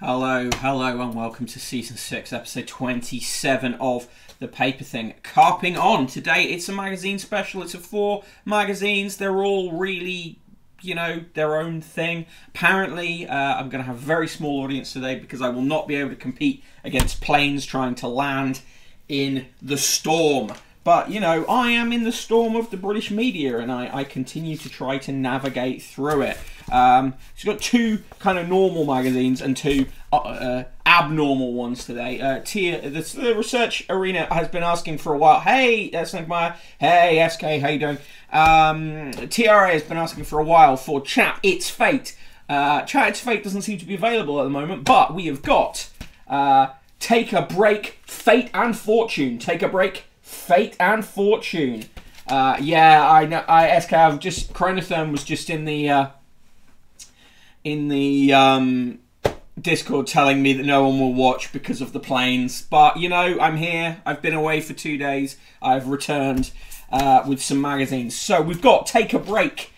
Hello, and welcome to Season 6, Episode 27 of The Paper Thing. Carping on. Today, it's a magazine special. It's 4 magazines. They're all really, their own thing. Apparently, I'm going to have a very small audience today because I will not be able to compete against planes trying to land in the storm. But, I am in the storm of the British media, and I continue to try to navigate through it. It's got 2 kind of normal magazines and 2 abnormal ones today. The Research Arena has been asking for a while. Hey, Meyer. Hey, SK, how you doing? TRA has been asking for a while for Chat It's Fate. Chat It's Fate doesn't seem to be available at the moment, but we have got Take a Break, Fate and Fortune. Take a Break, Fate and Fortune. Yeah, I know. SK, I've just Chronotherm was just in the Discord telling me that no one will watch because of the planes. But I'm here. I've been away for 2 days. I've returned with some magazines. So we've got Take a Break,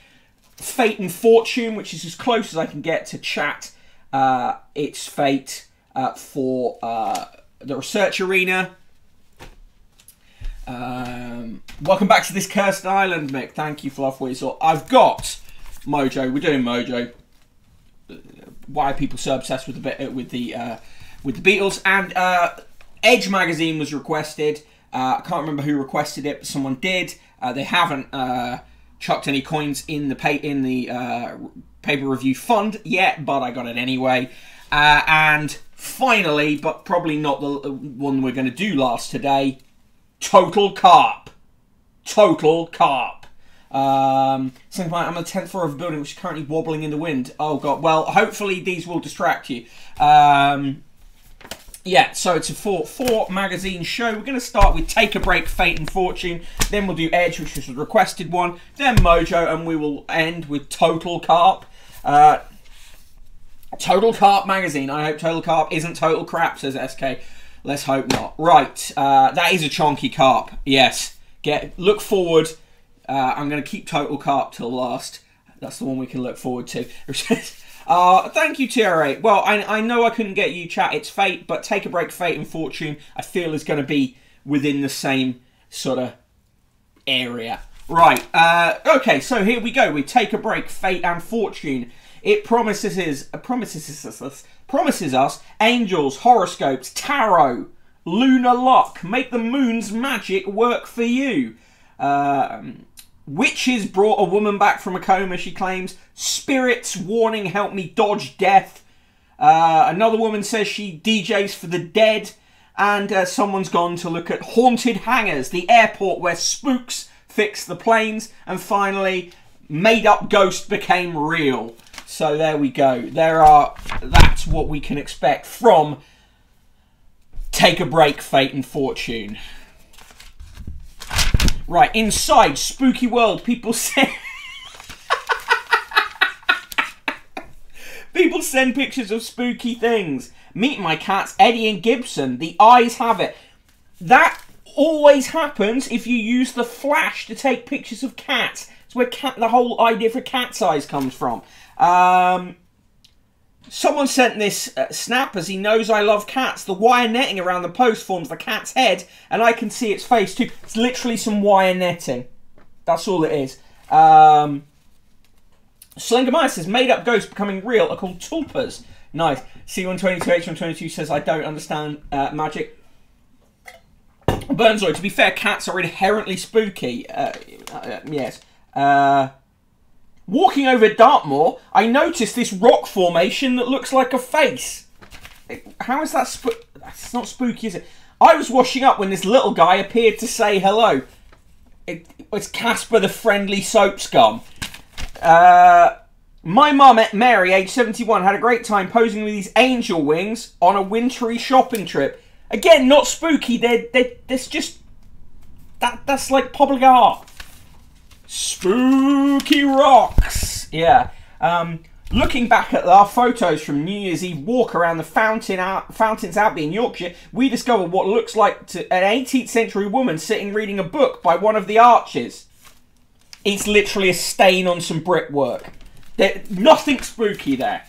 Fate and Fortune, which is as close as I can get to Chat It's Fate for the Research Arena. Welcome back to this cursed island, Mick. Thank you, Fluffweasel. I've got Mojo. We're doing Mojo. Why are people so obsessed with the Beatles? And Edge magazine was requested. I can't remember who requested it, but someone did. They haven't chucked any coins in the paper review fund yet, but I got it anyway. And finally, but probably not the one we're going to do last today, Total Carp. Total Carp. Something like I'm on the 10th floor of a building which is currently wobbling in the wind. Oh god. Well, hopefully these will distract you. Yeah, so it's a four magazine show. We're going to start with Take a Break, Fate and Fortune. Then we'll do Edge, which was a requested one. Then Mojo, and we will end with Total Carp. Total Carp magazine. I hope Total Carp isn't total crap, says SK. Let's hope not. Right, that is a chonky carp. Yes. Look forward. I'm going to keep Total Carp till last. That's the one we can look forward to. Thank you, TRA. Well, I know I couldn't get you Chat It's Fate, but Take a Break, Fate and Fortune, I feel is going to be within the same sort of area. Right. Okay, so here we go. We Take a Break, Fate and Fortune. It promises us angels, horoscopes, tarot, lunar luck. Make the moon's magic work for you. Witches brought a woman back from a coma, she claims. Spirits warning help me dodge death. Another woman says she DJs for the dead. And someone's gone to look at haunted hangars, the airport where spooks fix the planes. And finally, made up ghost became real. So there we go. That's what we can expect from Take a Break, Fate and Fortune. Right, inside Spooky World, people send pictures of spooky things. Meet my cats, Eddie and Gibson. The eyes have it. That always happens if you use the flash to take pictures of cats. It's where the whole idea for cat's eyes comes from. Someone sent this snap as he knows I love cats. The wire netting around the post forms the cat's head, and I can see its face too. It's literally some wire netting. That's all it is. Slendermeyer says, made up ghosts becoming real are called tulpas. Nice. C122, H122 says, I don't understand magic. Burnzoid, to be fair, cats are inherently spooky. Yes. Walking over Dartmoor, I noticed this rock formation that looks like a face. How is that That's not spooky, is it? I was washing up when this little guy appeared to say hello. It's Casper the Friendly Soap Scum. My mum, Mary, age 71, had a great time posing with these angel wings on a wintry shopping trip. Again, not spooky. That's just... That's like public art. Spooky rocks. Yeah. Looking back at our photos from New Year's Eve walk around the Fountains Abbey in Yorkshire, we discovered what looks like an 18th century woman sitting reading a book by one of the arches. It's literally a stain on some brickwork. Nothing spooky there.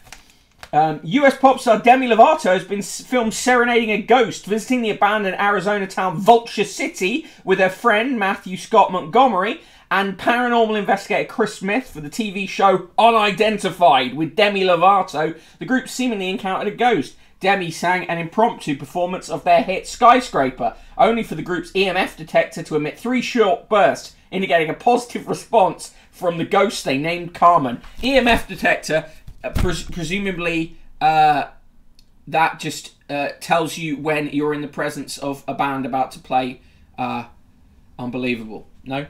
US pop star Demi Lovato has been filmed serenading a ghost visiting the abandoned Arizona town Vulture City with her friend Matthew Scott Montgomery and paranormal investigator Chris Smith for the TV show Unidentified. With Demi Lovato, the group seemingly encountered a ghost. Demi sang an impromptu performance of their hit Skyscraper, only for the group's EMF detector to emit 3 short bursts, indicating a positive response from the ghost they named Carmen. EMF detector, presumably, that just tells you when you're in the presence of a band about to play Unbelievable. No?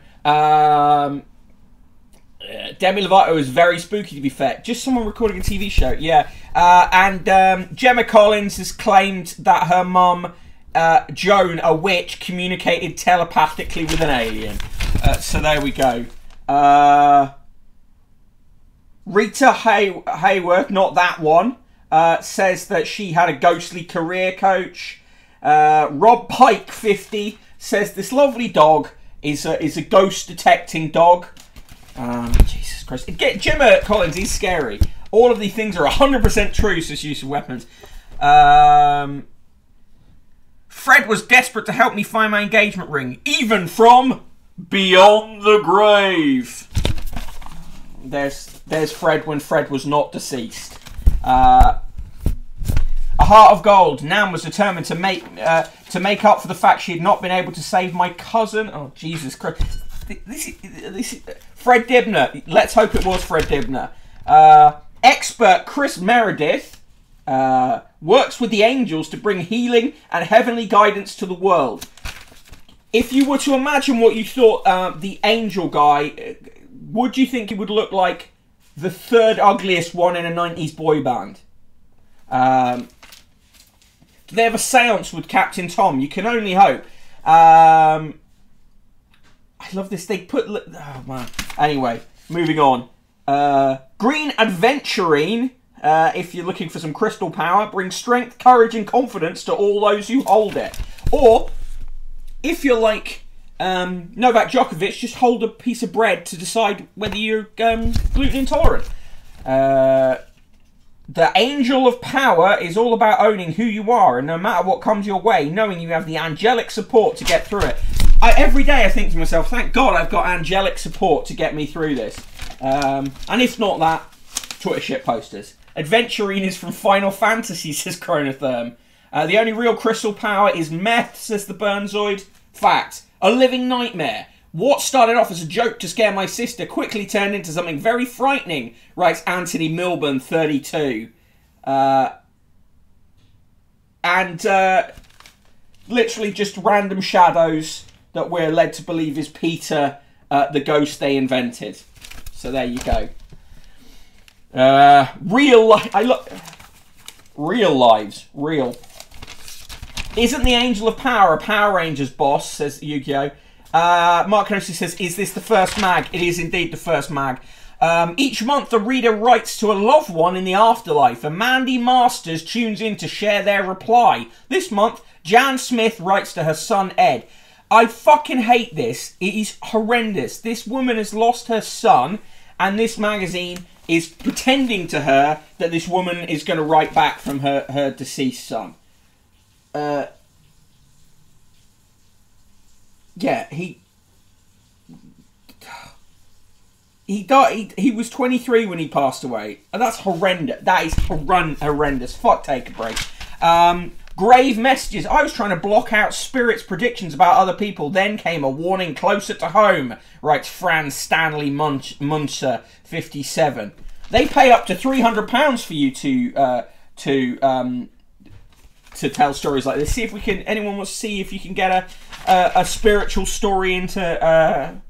Demi Lovato is very spooky, to be fair. Just someone recording a TV show, yeah. And Gemma Collins has claimed that her mum, Joan, a witch, communicated telepathically with an alien. So there we go. Rita Hayworth, not that one, says that she had a ghostly career coach. Rob Pike, 50, says this lovely dog is a ghost detecting dog. Jesus Christ. Gemma Collins, he's scary. All of these things are 100% true, says use of weapons. Fred was desperate to help me find my engagement ring, even from beyond the grave. There's Fred when Fred was not deceased. A heart of gold. Nan was determined to make up for the fact she had not been able to save my cousin. Oh, Jesus Christ. This is Fred Dibner. Let's hope it was Fred Dibner. Expert Chris Meredith works with the angels to bring healing and heavenly guidance to the world. If you were to imagine what you thought the angel guy, would you think he would look like the third ugliest one in a 90s boy band? Do they have a seance with Captain Tom? You can only hope. I love this. They put... Oh, man. Anyway, moving on. Green Adventurine, if you're looking for some crystal power, brings strength, courage, and confidence to all those who hold it. Or, if you're like Novak Djokovic, just hold a piece of bread to decide whether you're gluten intolerant. The Angel of Power is all about owning who you are, and no matter what comes your way, knowing you have the angelic support to get through it. Every day I think to myself, thank God I've got angelic support to get me through this. And if not that, Twitter shit posters. Adventurine is from Final Fantasy, says Chronotherm. The only real crystal power is meth, says the Burnzoid. Fact. A living nightmare. What started off as a joke to scare my sister quickly turned into something very frightening, writes Anthony Milburn, 32. Literally just random shadows that we're led to believe is Peter, the ghost they invented. So there you go. Real lives. Real. Isn't the Angel of Power a Power Rangers boss, says Yu-Gi-Oh! Mark Knossi says, is this the first mag? It is indeed the first mag. Each month, the reader writes to a loved one in the afterlife, and Mandy Masters tunes in to share their reply. This month, Jan Smith writes to her son, Ed. I fucking hate this. It is horrendous. This woman has lost her son, and this magazine is pretending to her that this woman is going to write back from her deceased son. Yeah, he died. He was 23 when he passed away. And that's horrendous. That is horrendous. Fuck, take a break. Grave messages. I was trying to block out spirits' predictions about other people. Then came a warning closer to home, writes Franz Stanley Munzer, 57. They pay up to £300 for you to tell stories like this. See if we can. Anyone wants to see if you can get a spiritual story into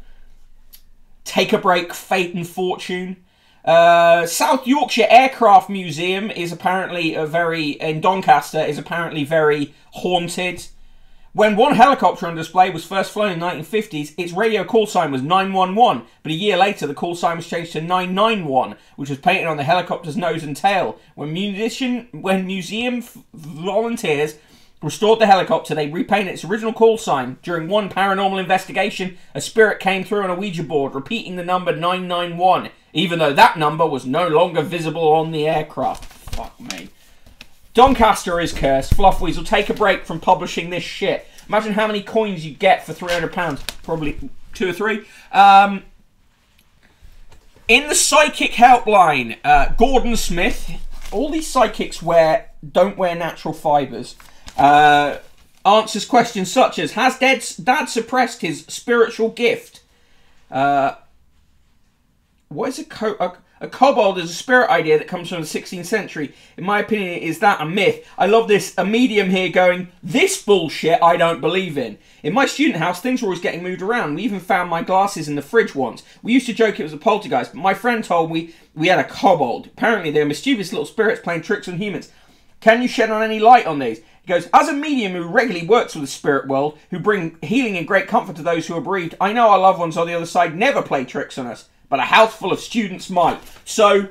Take a Break, Fate and Fortune. South Yorkshire Aircraft Museum is apparently in Doncaster is apparently very haunted. When one helicopter on display was first flown in the 1950s, its radio call sign was 911, but a year later the call sign was changed to 991, which was painted on the helicopter's nose and tail. When museum volunteers restored the helicopter, they repainted its original call sign. During one paranormal investigation, a spirit came through on a Ouija board, repeating the number 991, even though that number was no longer visible on the aircraft. Fuck me. Doncaster is cursed. Fluffweasel, take a break from publishing this shit. Imagine how many coins you get for £300. Probably 2 or 3. In the psychic helpline, Gordon Smith. All these psychics don't wear natural fibres. Answers questions such as, has Dad suppressed his spiritual gift? What is a kobold? Is a spirit idea that comes from the 16th century. In my opinion, is that a myth? I love this. A medium here going, this bullshit I don't believe in. In my student house, things were always getting moved around. We even found my glasses in the fridge once. We used to joke it was a poltergeist, but my friend told me we had a kobold. Apparently, they were mischievous little spirits playing tricks on humans. Can you shed on any light on these? He goes, as a medium who regularly works with the spirit world, who bring healing and great comfort to those who are bereaved, I know our loved ones on the other side never play tricks on us, but a house full of students might. So,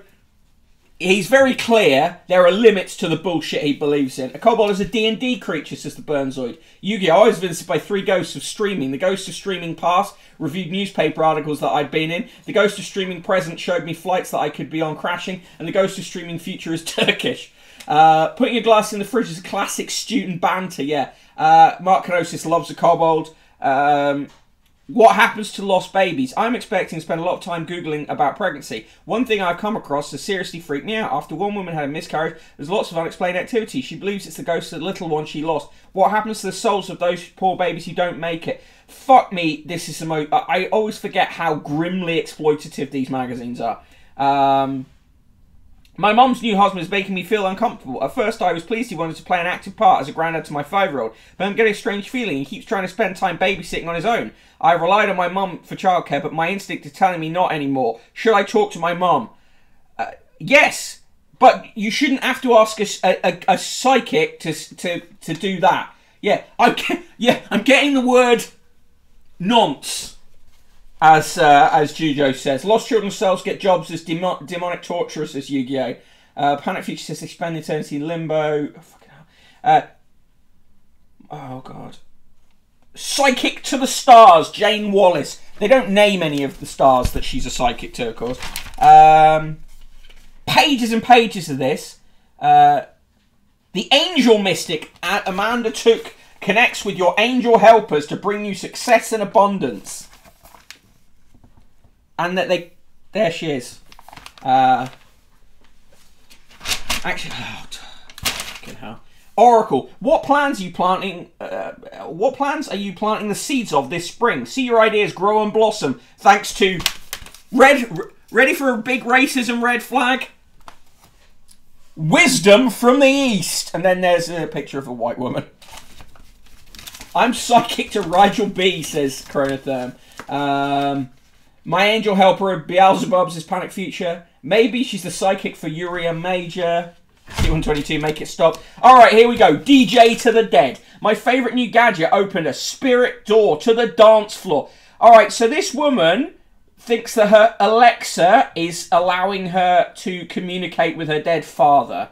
he's very clear there are limits to the bullshit he believes in. A kobold is a D&D creature, says the Burnzoid. Yu-Gi-Oh! I was visited by 3 ghosts of streaming. The ghost of streaming past reviewed newspaper articles that I'd been in. The ghost of streaming present showed me flights that I could be on crashing. And the ghost of streaming future is Turkish. Putting your glass in the fridge is a classic student banter, yeah. Mark Kenosis loves a kobold. What happens to lost babies? I'm expecting to spend a lot of time Googling about pregnancy. One thing I've come across has seriously freaked me out. After one woman had a miscarriage, there's lots of unexplained activity. She believes it's the ghost of the little one she lost. What happens to the souls of those poor babies who don't make it? Fuck me, this is the most... I always forget how grimly exploitative these magazines are. My mum's new husband is making me feel uncomfortable. At first I was pleased he wanted to play an active part as a granddad to my 5-year-old, but I'm getting a strange feeling he keeps trying to spend time babysitting on his own. I've relied on my mum for childcare, but my instinct is telling me not anymore. Should I talk to my mum? Yes, but you shouldn't have to ask a psychic to do that. Yeah, I'm getting the word nonce. As Jujo says, lost children's selves get jobs as demonic torturers as Yu-Gi-Oh! Panic Future says they spend eternity in limbo. Oh, fucking hell. Oh god. Psychic to the stars, Jane Wallace. They don't name any of the stars that she's a psychic to, of course. Pages and pages of this. The angel mystic Amanda Took connects with your angel helpers to bring you success and abundance. And that there she is. Actually, fucking hell. Oracle, what plans are you planting? What plans are you planting the seeds of this spring? See your ideas grow and blossom. Thanks to ready for a big racism red flag. Wisdom from the East, and then there's a picture of a white woman. I'm psychic to Rigel B, says Chronotherm. My angel helper Beelzebub's is Panic Future. Maybe she's the psychic for Uria Major. C122, make it stop. Alright, here we go. DJ to the dead. My favourite new gadget opened a spirit door to the dance floor. Alright, so this woman thinks that her Alexa is allowing her to communicate with her dead father.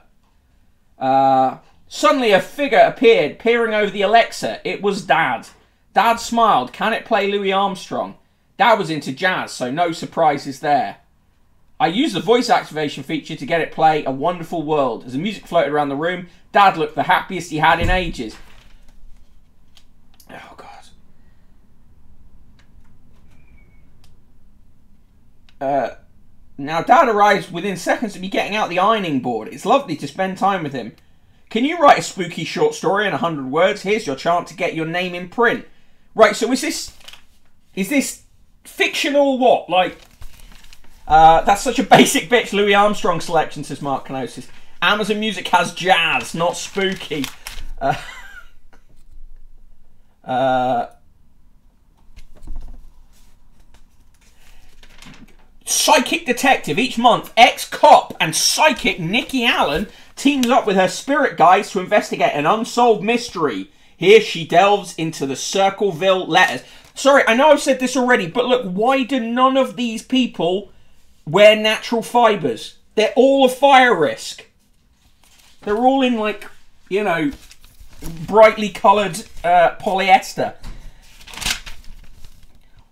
Suddenly a figure appeared, peering over the Alexa. It was Dad. Dad smiled. Can it play Louis Armstrong? Dad was into jazz, so no surprises there. I used the voice activation feature to get it play A Wonderful World. As the music floated around the room, Dad looked the happiest he had in ages. Oh, God. Now, Dad arrives within seconds of me getting out the ironing board. It's lovely to spend time with him. Can you write a spooky short story in 100 words? Here's your chance to get your name in print. Right, so is this fictional what? Like, that's such a basic bitch Louis Armstrong selection, says Mark Kenosis. Amazon Music has jazz, not spooky. Psychic detective. Each month, ex-cop and psychic Nikki Allen teams up with her spirit guides to investigate an unsolved mystery. Here she delves into the Circleville letters. Sorry, I know I've said this already, but look, why do none of these people wear natural fibres? They're all a fire risk. They're all in, like, you know, brightly coloured polyester.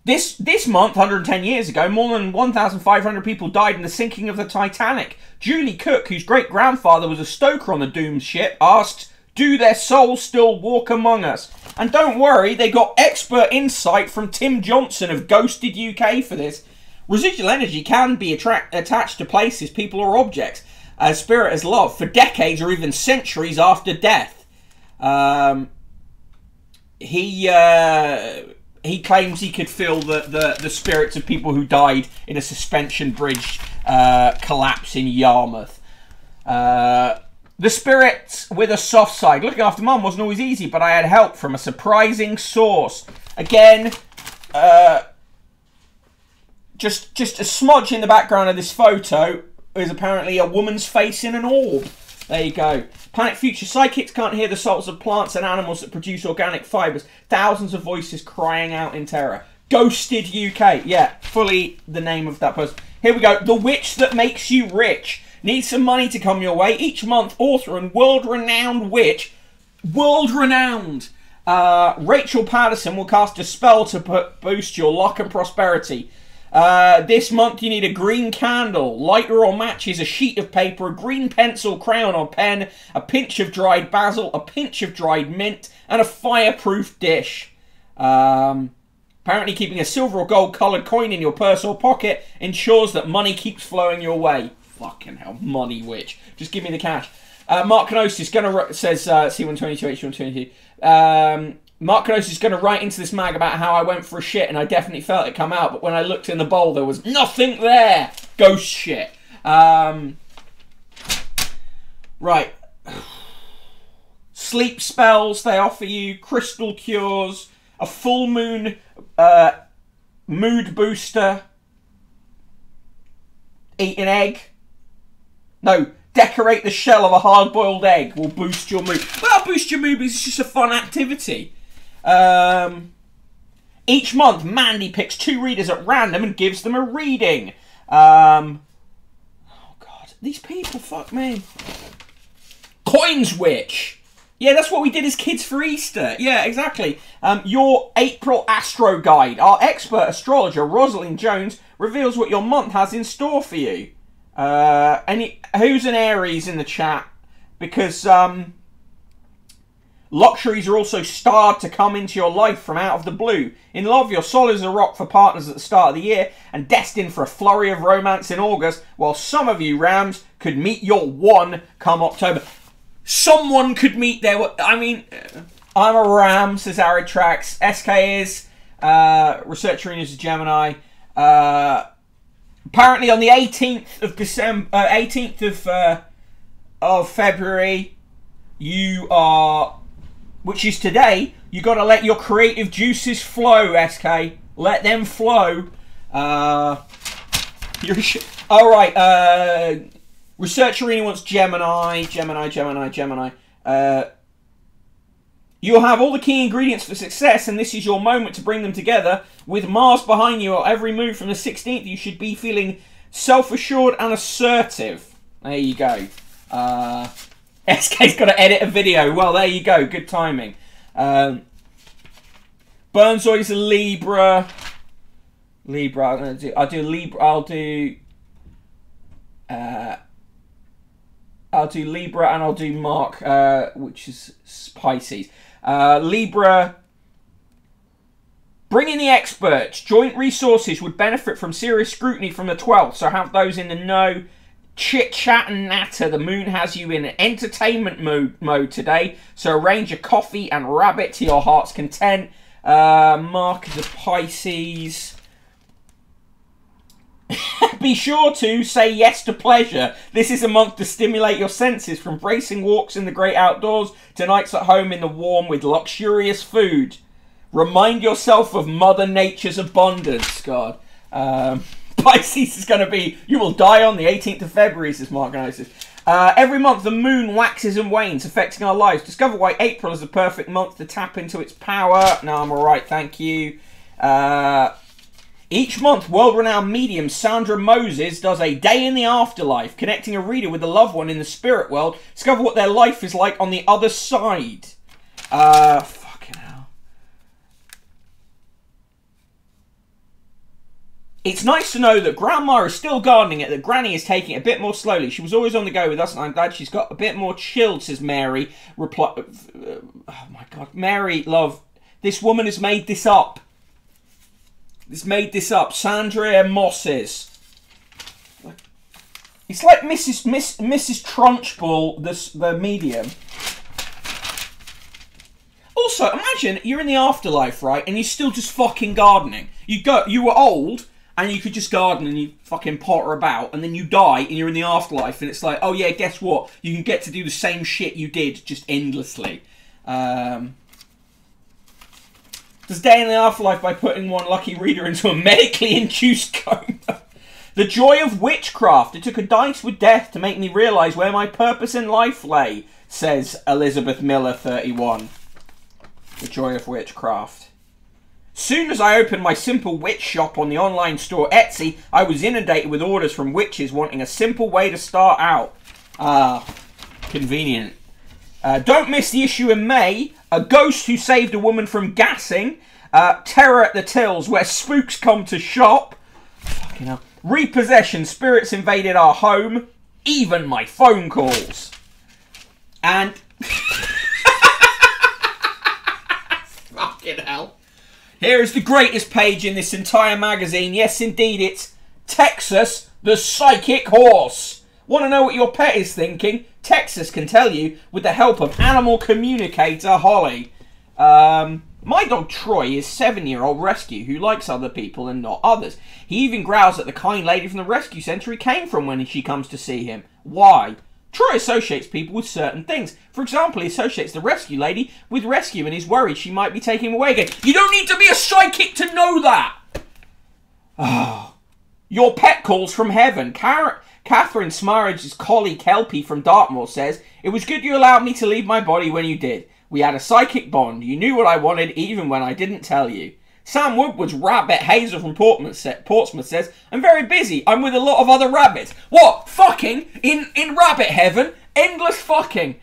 This month, 110 years ago, more than 1,500 people died in the sinking of the Titanic. Julie Cook, whose great-grandfather was a stoker on the doomed ship, asked, "Do their souls still walk among us?" And don't worry, they got expert insight from Tim Johnson of Ghosted UK for this. Residual energy can be attached to places, people or objects, as spirit as love, for decades or even centuries after death. He claims he could feel the spirits of people who died in a suspension bridge collapse in Yarmouth. The spirits with a soft side. Looking after Mum wasn't always easy, but I had help from a surprising source. Again, just a smudge in the background of this photo is apparently a woman's face in an orb. There you go. Planet Future psychics can't hear the souls of plants and animals that produce organic fibres. Thousands of voices crying out in terror. Ghosted UK. Yeah, fully the name of that person. Here we go. The Witch That Makes You Rich. Need some money to come your way. Each month, author and world-renowned witch, world-renowned, Rachel Patterson will cast a spell to boost your luck and prosperity. This month you need a green candle, lighter or matches, a sheet of paper, a green pencil, crayon or pen, a pinch of dried basil, a pinch of dried mint, and a fireproof dish. Apparently keeping a silver or gold coloured coin in your purse or pocket ensures that money keeps flowing your way. Fucking hell, money witch. Just give me the cash. Mark Kenosis says C122, H122. Mark Kenosis is going to write into this mag about how I went for a shit and I definitely felt it come out, but when I looked in the bowl there was nothing there. Ghost shit. Right. Sleep spells they offer you, crystal cures, a full moon mood booster, eat an egg. No, decorate the shell of a hard-boiled egg will boost your mood. Well, that'll boost your mood because it's just a fun activity. Each month, Mandy picks 2 readers at random and gives them a reading. Oh, God. These people, fuck me. Coins Witch. Yeah, that's what we did as kids for Easter. Yeah, exactly. Your April Astro Guide. Our expert astrologer, Rosalind Jones, reveals what your month has in store for you. Who's an Aries in the chat? Because luxuries are also starred to come into your life from out of the blue. In love, you're solid as a rock for partners at the start of the year and destined for a flurry of romance in August, while some of you Rams could meet your one come October. Someone could meet their... I mean, I'm a Ram, says Aritrax. SK is. Research Arena is a Gemini. Apparently on the 18th of December, 18th of February, you are, which is today, you got to let your creative juices flow, SK. Let them flow. All right. Research Arena wants Gemini. You'll have all the key ingredients for success, and this is your moment to bring them together. With Mars behind you at every move from the 16th, you should be feeling self-assured and assertive. There you go. SK's got to edit a video. Well, there you go. Good timing. Burnzoid's a Libra. I'll do Libra. I'll do Libra and I'll do Mark, which is Pisces. Libra, bring in the experts. Joint resources would benefit from serious scrutiny from the 12th, so have those in the know. Chit chat and natter. The moon has you in entertainment mode today, so arrange a coffee and rabbit to your heart's content. Mark is a Pisces. Be sure to say yes to pleasure. This is a month to stimulate your senses, from bracing walks in the great outdoors to nights at home in the warm with luxurious food. Remind yourself of Mother Nature's abundance. God. Pisces is going to be, you will die on the 18th of February, says Mark Gnosis. Every month the moon waxes and wanes, affecting our lives. Discover why April is the perfect month to tap into its power. No, I'm alright, thank you. Each month, world-renowned medium Sandra Moses does a day in the afterlife, connecting a reader with a loved one in the spirit world. Discover what their life is like on the other side. Fucking hell. It's nice to know that Grandma is still gardening it, that Granny is taking it a bit more slowly. She was always on the go with us, and I'm glad she's got a bit more chilled, says Mary. Oh my God. Mary, love, this woman has made this up. Sandria Mosses. It's like Mrs. Trunchbull, the medium. Also, imagine you're in the afterlife, right, and you're still just fucking gardening. You were old, and you could just garden and you fucking potter about, and then you die and you're in the afterlife, and it's like, oh yeah, guess what? You can get to do the same shit you did just endlessly. Does day in the afterlife by putting one lucky reader into a medically induced coma. The joy of witchcraft. It took a dice with death to make me realise where my purpose in life lay, says Elizabeth Miller, 31. The joy of witchcraft. Soon as I opened my simple witch shop on the online store Etsy, I was inundated with orders from witches wanting a simple way to start out. Convenient. Don't miss the issue in May. A ghost who saved a woman from gassing. Terror at the Tills, where spooks come to shop. Fucking hell. Repossession, spirits invaded our home. Even my phone calls. And... Fucking hell. Here is the greatest page in this entire magazine. Yes, indeed, it's Texas, the Psychic Horse. Want to know what your pet is thinking? Texas can tell you with the help of animal communicator Holly. My dog Troy is 7-year-old rescue who likes other people and not others. He even growls at the kind lady from the rescue centre he came from when she comes to see him. Why? Troy associates people with certain things. For example, he associates the rescue lady with rescue and is worried she might be taking him away again. You don't need to be a psychic to know that! Oh. Your pet calls from heaven. Catherine Smarridge's collie Kelpie from Dartmoor says, "It was good you allowed me to leave my body when you did. We had a psychic bond. You knew what I wanted even when I didn't tell you." Sam Woodward's rabbit Hazel from Portsmouth says, "I'm very busy. I'm with a lot of other rabbits." What? Fucking? In rabbit heaven? Endless fucking.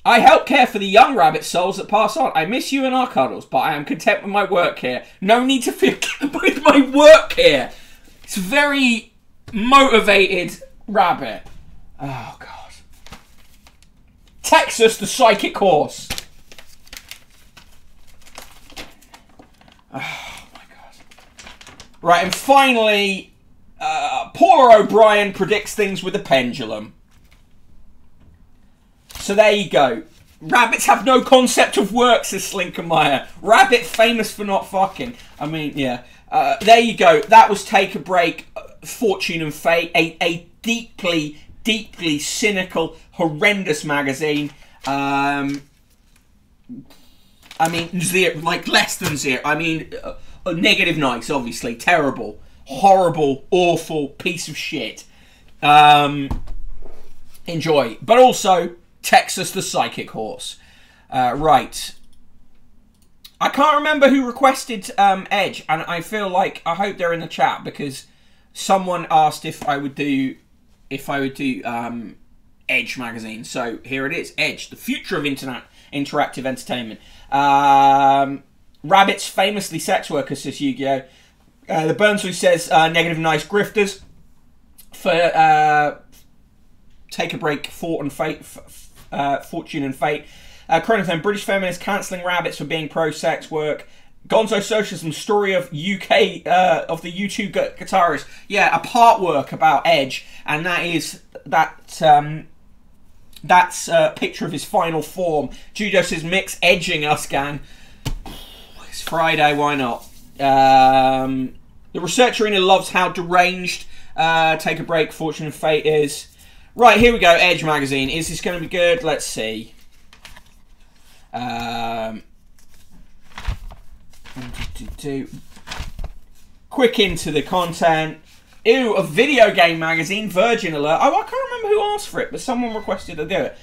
I help care for the young rabbit souls that pass on. I miss you and our cuddles, but I am content with my work here. No need to feel with my work here. It's a very motivated rabbit. Oh, God. Texas, the Psychic Horse. Oh, my God. Right, and finally, Paula O'Brien predicts things with a pendulum. So there you go. Rabbits have no concept of work, says Slinkermeyer. Rabbit famous for not fucking. I mean, yeah. There you go. That was Take a Break, Fortune and Fate. A deeply, deeply cynical, horrendous magazine. I mean, zero, like less than zero. I mean, negative nice, obviously. Terrible. Horrible, awful piece of shit. Enjoy. But also, Texas the Psychic Horse. Right. I can't remember who requested Edge, and I feel like, I hope they're in the chat, because someone asked if I would do Edge magazine. So here it is. Edge, the future of interactive entertainment. Rabbits, famously sex workers, says Yu-Gi-Oh! The Burnsley says negative nice grifters. For Take a Break, Fortune and Fate. Chronophone, British feminists cancelling rabbits for being pro-sex work. Gonzo Socialism, story of UK, of the U2 guitarist. Yeah, a part work about Edge, and that is, that's a picture of his final form. Judo says, mix edging us, gang. It's Friday, why not? The Research Arena loves how deranged Take a Break, Fortune and Fate is. Right, here we go, Edge magazine. Is this going to be good? Let's see. Quick into the content. Ew, a video game magazine, Virgin Alert. Oh, I can't remember who asked for it, but someone requested to do it.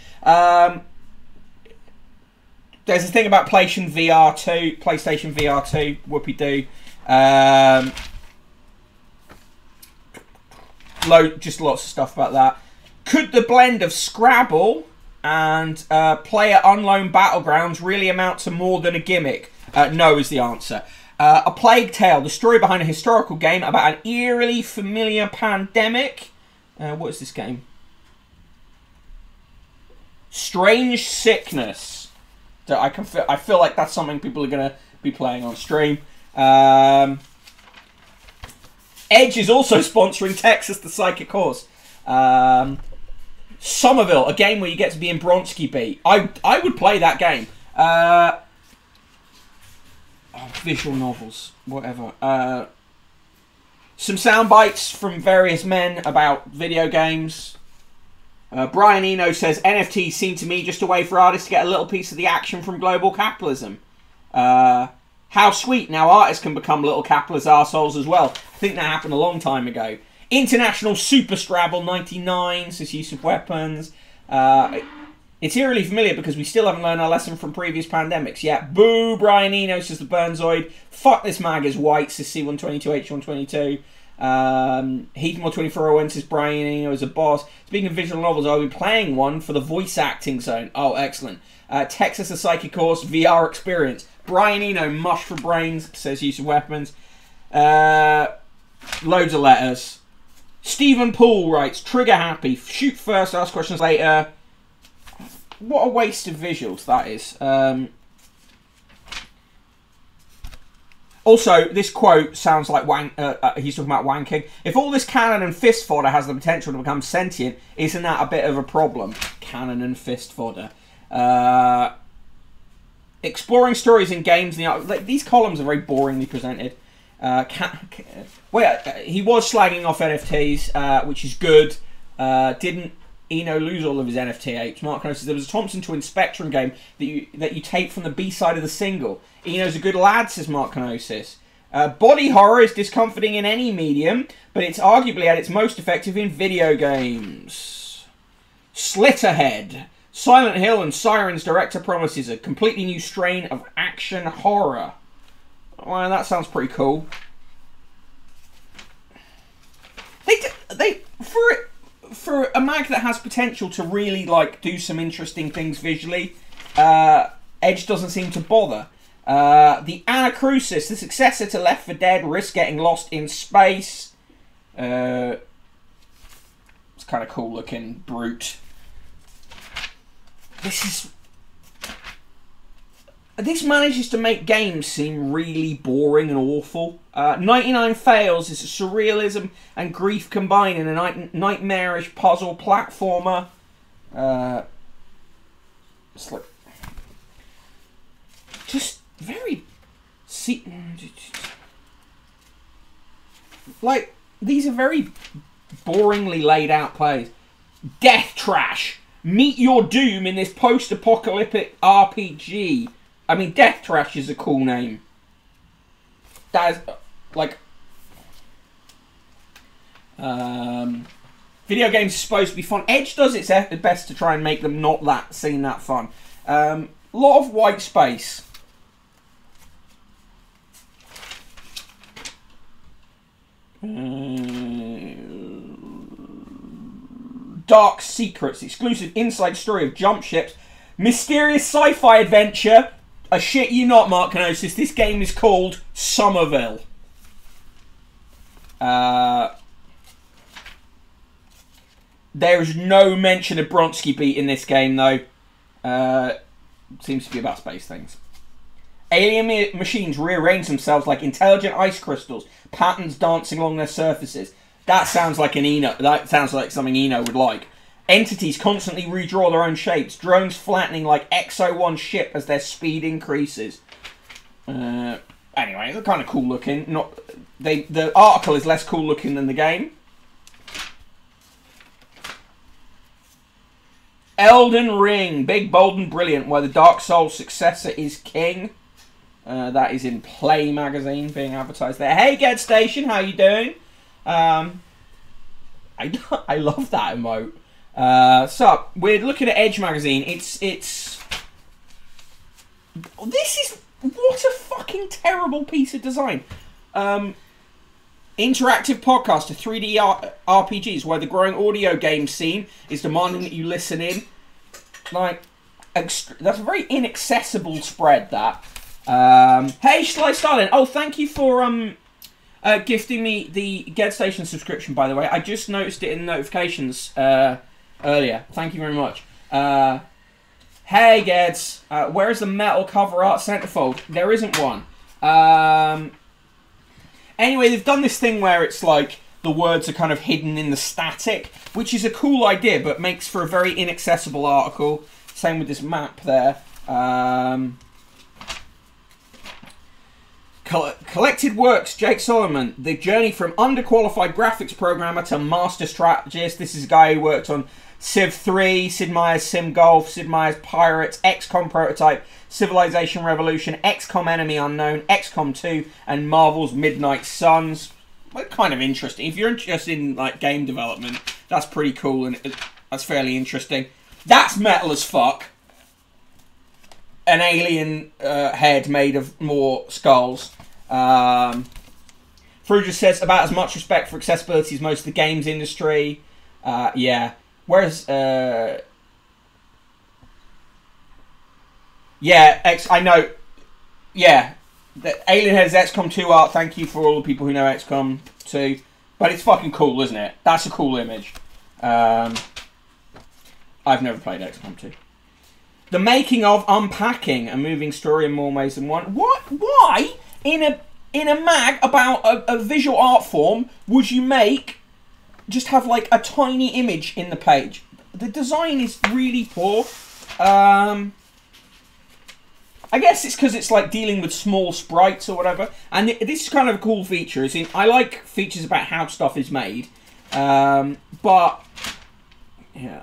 There's a thing about PlayStation VR 2, whoopee-doo. Just lots of stuff about that. Could the blend of Scrabble and Player Unknown Battlegrounds really amount to more than a gimmick? No is the answer. A Plague Tale, the story behind a historical game about an eerily familiar pandemic. What is this game? Strange Sickness. So I feel like that's something people are going to be playing on stream. Edge is also sponsoring Texas the Psychic Horse. Somerville, a game where you get to be in Bronski beat. I would play that game. Visual novels, whatever. Some sound bites from various men about video games. Brian Eno says, NFTs seem to me just a way for artists to get a little piece of the action from global capitalism. How sweet, now artists can become little capitalist arseholes as well. I think that happened a long time ago. International Super Scrabble 99 says use of weapons. It's eerily familiar because we still haven't learned our lesson from previous pandemics yet. Boo, Brian Eno says the Burnzoid. Fuck this mag is white, says C122H122. Heathmore2401 says Brian Eno is a boss. Speaking of visual novels, I'll be playing one for the voice acting zone. Oh, excellent. Texas the Psychic Horse VR experience. Brian Eno, mush for brains, says use of weapons. Loads of letters. Stephen Poole writes, trigger happy, shoot first, ask questions later. What a waste of visuals that is. Also, this quote sounds like he's talking about wanking. If all this cannon and fist fodder has the potential to become sentient, isn't that a bit of a problem? Cannon and fist fodder. Exploring stories in games. These columns are very boringly presented. He was slagging off NFTs, which is good. Didn't Eno lose all of his NFT apes? Mark notices there was a Thompson Twin Spectrum game that you take from the B-side of the single. Eno's a good lad, says Mark Canosis. Body horror is discomforting in any medium, but it's arguably at its most effective in video games. Slitterhead. Silent Hill and Sirens director promises a completely new strain of action horror. Well, that sounds pretty cool. For a mag that has potential to really do some interesting things visually, Edge doesn't seem to bother. The Anacrusis, the successor to Left 4 Dead, risks getting lost in space. It's kind of cool looking brute. This manages to make games seem really boring and awful. 99 Fails is a surrealism and grief combined in a nightmarish puzzle platformer. It's just very... these are very boringly laid out plays. Death Trash. Meet your doom in this post-apocalyptic RPG. I mean, Death Trash is a cool name. That is, video games are supposed to be fun. Edge does its best to try and make them not seem that fun. Lot of white space. Dark Secrets, exclusive inside story of jump ships, mysterious sci-fi adventure. I shit you not, Mark Canosis, this game is called Somerville. There is no mention of Bronski Beat in this game, though. Seems to be about space things. Alien machines rearrange themselves like intelligent ice crystals, patterns dancing along their surfaces. That sounds like that sounds like something Eno would like. Entities constantly redraw their own shapes. Drones flattening like XO1 ship as their speed increases. Anyway, they're kind of cool looking. The article is less cool looking than the game. Elden Ring, big, bold, and brilliant. Where the Dark Souls successor is king. That is in Play magazine being advertised there. Hey, Get Station, how you doing? I love that emote. So we're looking at Edge magazine. What a fucking terrible piece of design. Interactive podcast to 3D RPGs where the growing audio game scene is demanding that you listen in. That's a very inaccessible spread, that. Hey, Sly Starlin. Oh, thank you for gifting me the Get Station subscription, by the way. I just noticed it in notifications earlier. Thank you very much. Hey, Geds. Where's the metal cover art centerfold? There isn't one. Anyway, they've done this thing where it's like the words are kind of hidden in the static, which is a cool idea, but makes for a very inaccessible article. Same with this map there. Collected works, Jake Solomon. The journey from underqualified graphics programmer to master strategist. This is a guy who worked on Civ 3, Sid Meier's Sim Golf, Sid Meier's Pirates, XCOM Prototype, Civilization Revolution, XCOM Enemy Unknown, XCOM 2, and Marvel's Midnight Suns. Well, kind of interesting. If you're interested in like game development, that's pretty cool and that's fairly interesting. That's metal as fuck. An alien head made of more skulls. Fruja says about as much respect for accessibility as most of the games industry. Yeah. Whereas, yeah, I know, yeah, the Alien Head is XCOM 2 art. Thank you for all the people who know XCOM 2. But it's fucking cool, isn't it? That's a cool image. I've never played XCOM 2. The making of Unpacking, a moving story in more ways than one. What? Why, in a mag about a visual art form, would you just have like a tiny image in the page? The design is really poor. I guess it's because it's like dealing with small sprites or whatever. And this is kind of a cool feature. I like features about how stuff is made. But, yeah.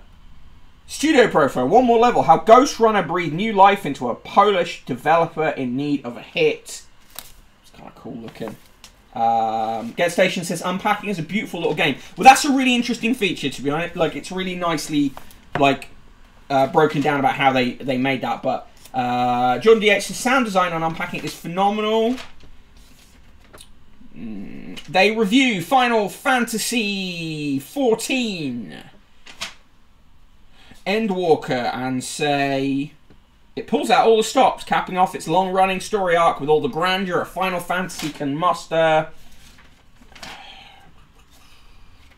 Studio profile, one more level. How Ghost Runner breathed new life into a Polish developer in need of a hit. It's kind of cool looking. Get Station says Unpacking is a beautiful little game. Well, that's a really interesting feature, to be honest. Like, it's really nicely like broken down about how they made that. But John DH's sound design on Unpacking is phenomenal. They review Final Fantasy 14 Endwalker and say it pulls out all the stops, capping off its long-running story arc with all the grandeur a Final Fantasy can muster.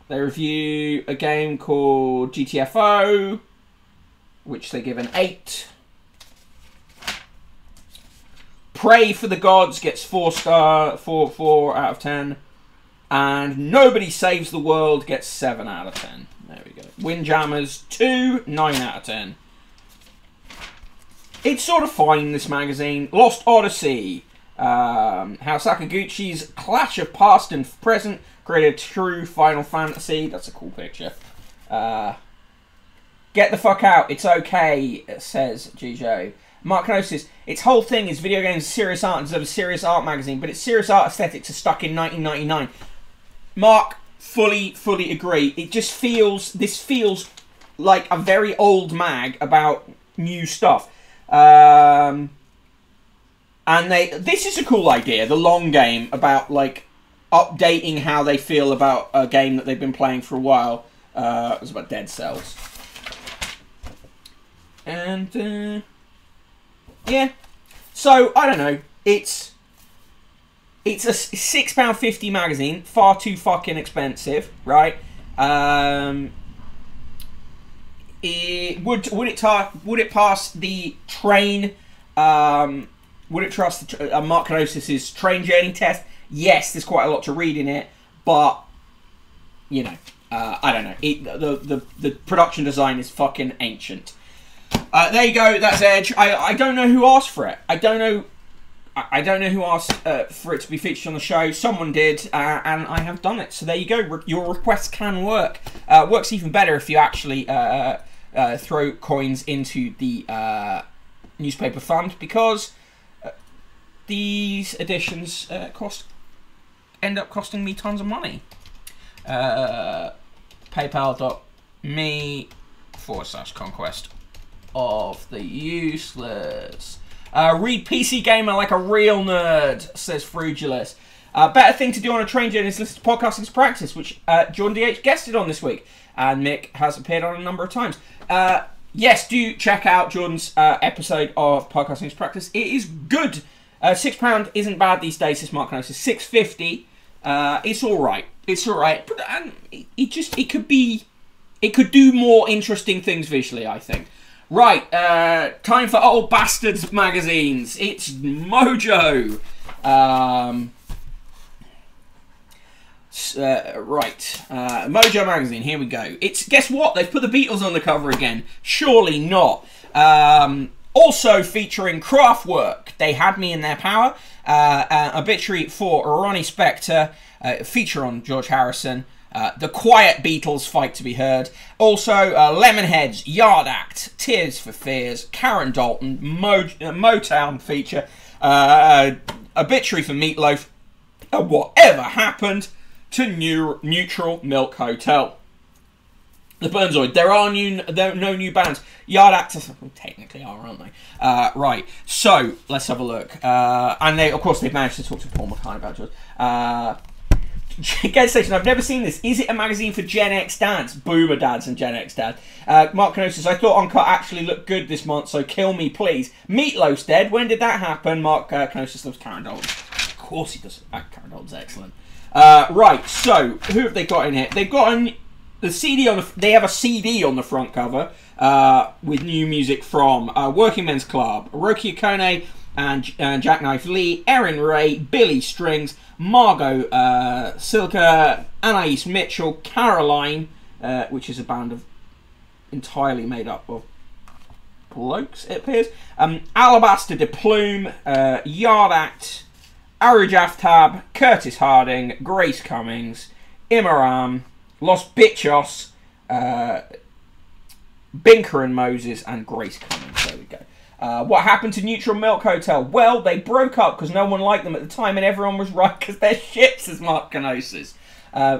They review a game called GTFO, which they give an 8. Pray for the Gods gets 4 out of 10. And Nobody Saves the World gets 7 out of 10. There we go. Windjammers 2, 9 out of 10. It's sort of fine, this magazine. Lost Odyssey. How Sakaguchi's clash of past and present created a true Final Fantasy. That's a cool picture. Get the fuck out. It's okay, says Gijo. Mark Gnosis. Its whole thing is video games serious art and deserve a serious art magazine, but its serious art aesthetics are stuck in 1999. Mark, fully agree. It just feels, this feels like a very old mag about new stuff. And this is a cool idea, the long game about like updating how they feel about a game that they've been playing for a while. It was about Dead Cells. And yeah, so I don't know. It's a £6.50 magazine, far too fucking expensive, right? Would it pass the train? Would it trust Mark Knosis's train journey test? Yes, there's quite a lot to read in it, but you know, I don't know. The production design is fucking ancient. There you go. That's Edge. I don't know who asked for it. I don't know who asked for it to be featured on the show. Someone did, and I have done it. So there you go. Your request can work. Works even better if you actually throw coins into the newspaper fund, because these editions end up costing me tons of money. PayPal.me/conquest of the useless. Read PC Gamer like a real nerd, says Frugulus. Better thing to do on a train journey is listen to Podcasting's Practice, which Jordan DH guested on this week, and Mick has appeared on a number of times. Yes, do check out Jordan's episode of Podcasting's Practice. It is good. £6 isn't bad these days, this Mark Kenosis. £6.50. It's all right. It's all right. But it could do more interesting things visually, I think. Right, time for Old Bastards magazines. It's Mojo. Mojo magazine, here we go. It's, guess what? They've put the Beatles on the cover again. Surely not. Also featuring Kraftwerk. They had me in their power. Obituary for Ronnie Spector. Feature on George Harrison. The Quiet Beatles fight to be heard. Also, Lemonheads, Yard Act, Tears for Fears, Karen Dalton, Motown feature, Obituary for Meatloaf, and Whatever Happened to Neutral Milk Hotel. The Burnzoid. There are no new bands. Yard Act technically are, aren't they? Right. So let's have a look. And they, of course, they've managed to talk to Paul McCartney about George. Gas Station, I've never seen this. Is it a magazine for Gen X dads? Boomer dads and Gen X dads. Mark Kenosis, I thought Uncut actually looked good this month, so kill me, please. Meatloaf's dead. When did that happen? Mark Kenosis loves Karen Dalton. Of course he does. Karen Dalton's excellent. Right, so, who have they got in here? They've got the CD on they have a CD on the front cover with new music from Working Men's Club, Roki Okone and Jackknife Lee, Erin Ray, Billy Strings, Margot Silka, Anais Mitchell, Caroline, which is a band of entirely made up of blokes, it appears, Alabaster de Plume, Yard Act, Aruj Aftab, Curtis Harding, Grace Cummings, Imaram, Los Bichos, Binker and Moses, and Grace Cummings. There we go. What happened to Neutral Milk Hotel? Well, they broke up because no one liked them at the time and everyone was right because they're shit, says Mark Kenosis.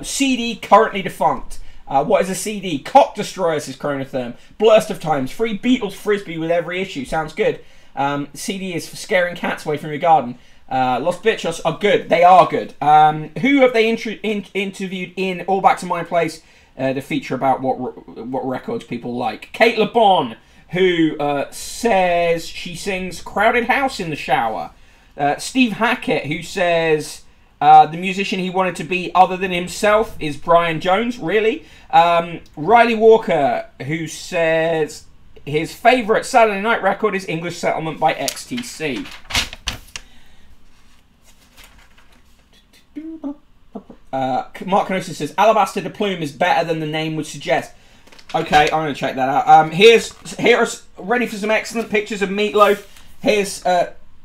CD currently defunct. What is a CD? Cock Destroyer, says Chronotherm. Blurst of Times. Free Beatles Frisbee with every issue. Sounds good. CD is for scaring cats away from your garden. Los Bichos are good. They are good. Who have they interviewed in All Back to My Place? The feature about what records people like. Kate LeBon, who says she sings Crowded House in the shower. Steve Hackett, who says the musician he wanted to be other than himself is Brian Jones. Really? Riley Walker, who says his favourite Saturday night record is English Settlement by XTC. Mark Kenosis says Alabaster de Plume is better than the name would suggest. Okay, I'm going to check that out. Here's ready for some excellent pictures of Meatloaf. Here's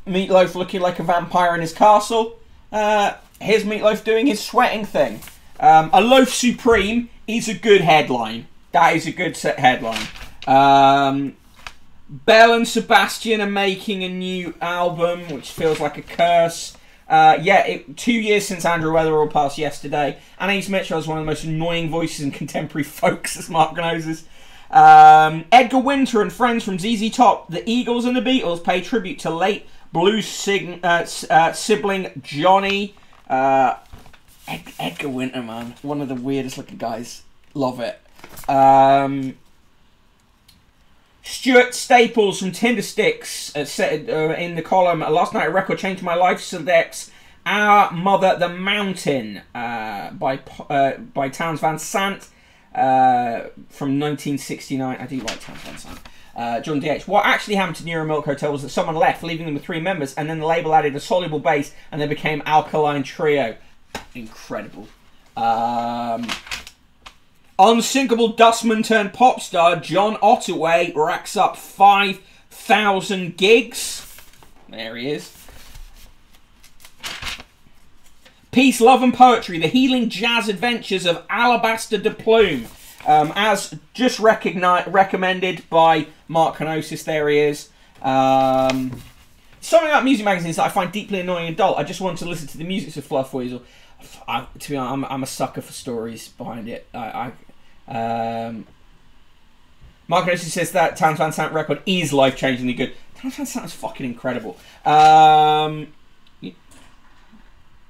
Meatloaf looking like a vampire in his castle. Here's Meatloaf doing his sweating thing. A Loaf Supreme is a good headline. That is a good headline. Belle and Sebastian are making a new album, which feels like a curse. 2 years since Andrew Weatherall passed yesterday. Anais Mitchell is one of the most annoying voices in contemporary folk, as Mark Kenosis. Edgar Winter and friends from ZZ Top, the Eagles and the Beatles pay tribute to late blues sibling Johnny. Edgar Winter, man. One of the weirdest looking guys. Love it. Stuart Staples from Tindersticks said in the column, last night a record changed my life, selects Our Mother the Mountain by Townes Van Sant from 1969. I do like Townes Van Sant. John D.H. What actually happened to Neuro Milk Hotel was that someone left, leaving them with 3 members, and then the label added a soluble bass, and they became Alkaline Trio. Incredible. Unsinkable dustman turned pop star John Ottaway racks up 5,000 gigs. There he is. Peace, Love and Poetry, the healing jazz adventures of Alabaster de Plume. As just recommended by Mark Kenosis, there he is. Something about music magazines that I find deeply annoying and dull. I just want to listen to the music of Fluff Weasel. To be honest, I'm a sucker for stories behind it. Mark Kenosis says that Townes Van Sant record is life-changingly good. Townes Van Sant is fucking incredible. Amazon,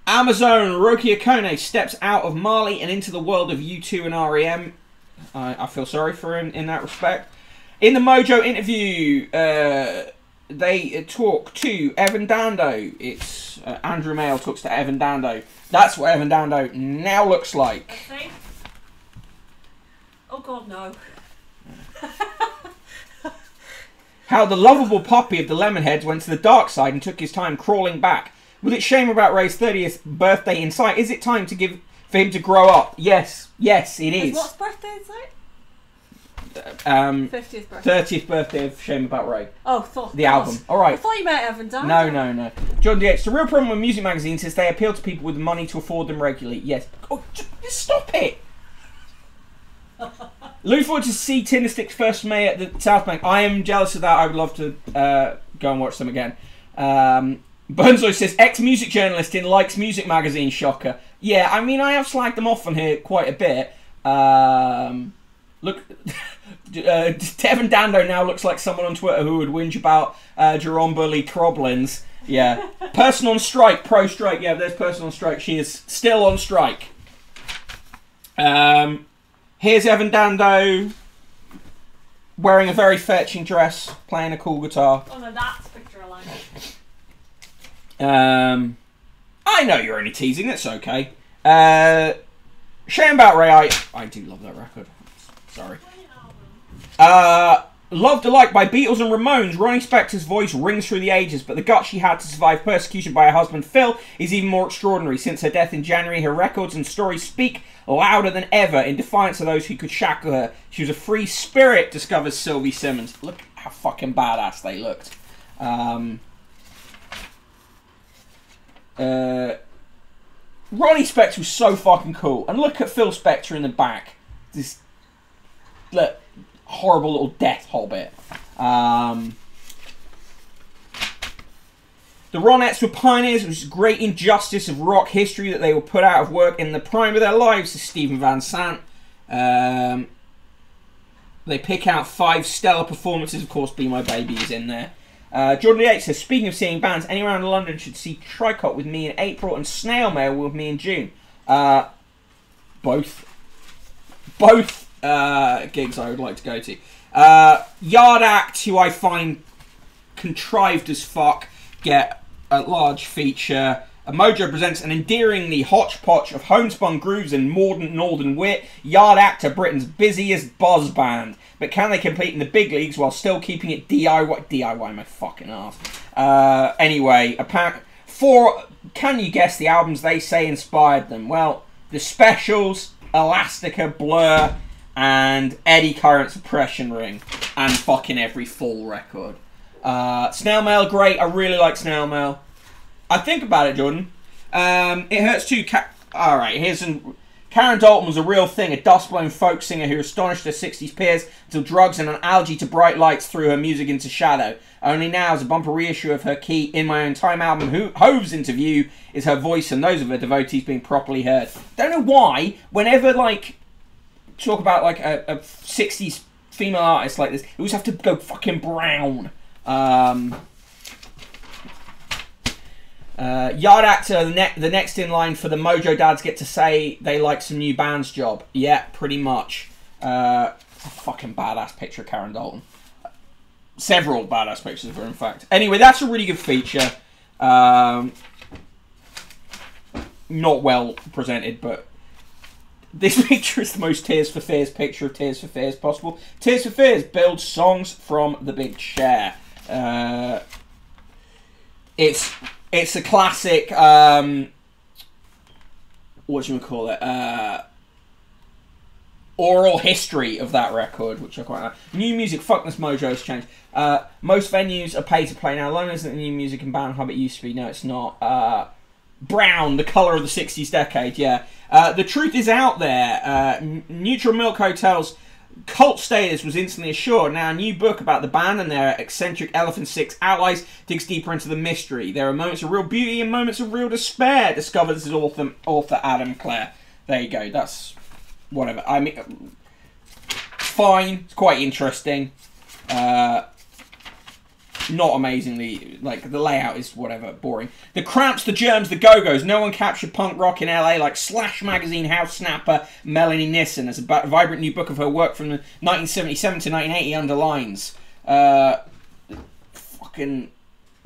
Roki Okone steps out of Mali and into the world of U2 and R.E.M. I feel sorry for him in that respect. In the Mojo interview, they talk to Evan Dando. It's Andrew Mail talks to Evan Dando. That's what Evan Dando now looks like. Okay. Oh God, no. How the lovable puppy of the Lemonheads went to the dark side and took his time crawling back. With its shame about Ray's 30th birthday in sight, is it time for him to grow up? Yes, it is. What's birthday in sight? 50th birthday. 30th birthday of Shame About Ray. Oh, thought the album. All right. I thought you meant Evan Dando. No. John DH. The real problem with music magazines is they appeal to people with money to afford them regularly. Yes. Oh, just stop it. Looking forward to see Tinderstick's first May at the South Bank. I am jealous of that. I would love to go and watch them again. Burnsoy says, ex-music journalist in Likes Music Magazine, shocker. Yeah, I mean, I have slagged them off on here quite a bit. Look, Evan Dando now looks like someone on Twitter who would whinge about Jerome Bully Croblins. Yeah. Person on strike, pro-strike. Yeah, there's person on strike. She is still on strike. Here's Evan Dando wearing a very fetching dress, playing a cool guitar. Oh no, that's picture I like. I know you're only teasing, that's okay. Shame About Ray, I do love that record. Sorry. Loved Alike by Beatles and Ramones. Ronnie Spector's voice rings through the ages, but the guts she had to survive persecution by her husband Phil is even more extraordinary. Since her death in January, her records and stories speak louder than ever in defiance of those who could shackle her. She was a free spirit, discovers Sylvie Simmons. Look how fucking badass they looked. Ronnie Spector was so fucking cool. And look at Phil Spector in the back. This horrible little death hobbit. The Ronettes were pioneers. It was a great injustice of rock history that they were put out of work in the prime of their lives, says Stephen Van Sant. They pick out 5 stellar performances. Of course, Be My Baby is in there. Jordan Yates says, speaking of seeing bands, anyone around London should see Tricot with me in April and Snail Mail with me in June. Both gigs I would like to go to. Yard Act, who I find contrived as fuck, get a large feature. Mojo presents an endearingly hodgepodge of homespun grooves and modern northern wit. Yard Act are Britain's busiest buzz band. But can they compete in the big leagues while still keeping it DIY? DIY, my fucking ass. Anyway, can you guess the albums they say inspired them? Well, The Specials, Elastica, Blur, and Eddie Current's Oppression Ring. And fucking every Fall record. Snail Mail, great. I really like Snail Mail. I think about it, Jordan. It hurts too. Alright, here's some... Karen Dalton was a real thing, a dust-blown folk singer who astonished her 60s peers until drugs and an allergy to bright lights threw her music into shadow. Only now, as a bumper reissue of her key In My Own Time album, Hove's interview, is her voice and those of her devotees being properly heard. Don't know why, whenever, talk about, a 60s female artist like this, you always have to go fucking brown. Yard Actor, the next in line for the Mojo dads get to say they like some new bands job. Yeah, pretty much. A fucking badass picture of Karen Dalton. Several badass pictures of her, in fact. Anyway, that's a really good feature. Not well presented, but this picture is the most Tears for Fears picture of Tears for Fears possible. Tears for Fears builds songs from the big chair. It's a classic, oral history of that record, which I quite like. New music, fuck this Mojo has changed. Most venues are pay to play now. London isn't the new music and band hub it used to be. No, it's not. Brown, the colour of the 60s decade, yeah. The truth is out there. Neutral Milk Hotel's cult status was instantly assured. Now, a new book about the band and their eccentric Elephant Six allies digs deeper into the mystery. There are moments of real beauty and moments of real despair. Discovers author Adam Clare. There you go. That's whatever. I mean, fine. It's quite interesting. Not amazingly, the layout is whatever, boring. The Cramps, the Germs, the Go-Go's. No one captured punk rock in LA like Slash magazine house snapper Melanie Nissen, as a vibrant new book of her work from 1977 to 1980 underlines. Fuck fucking...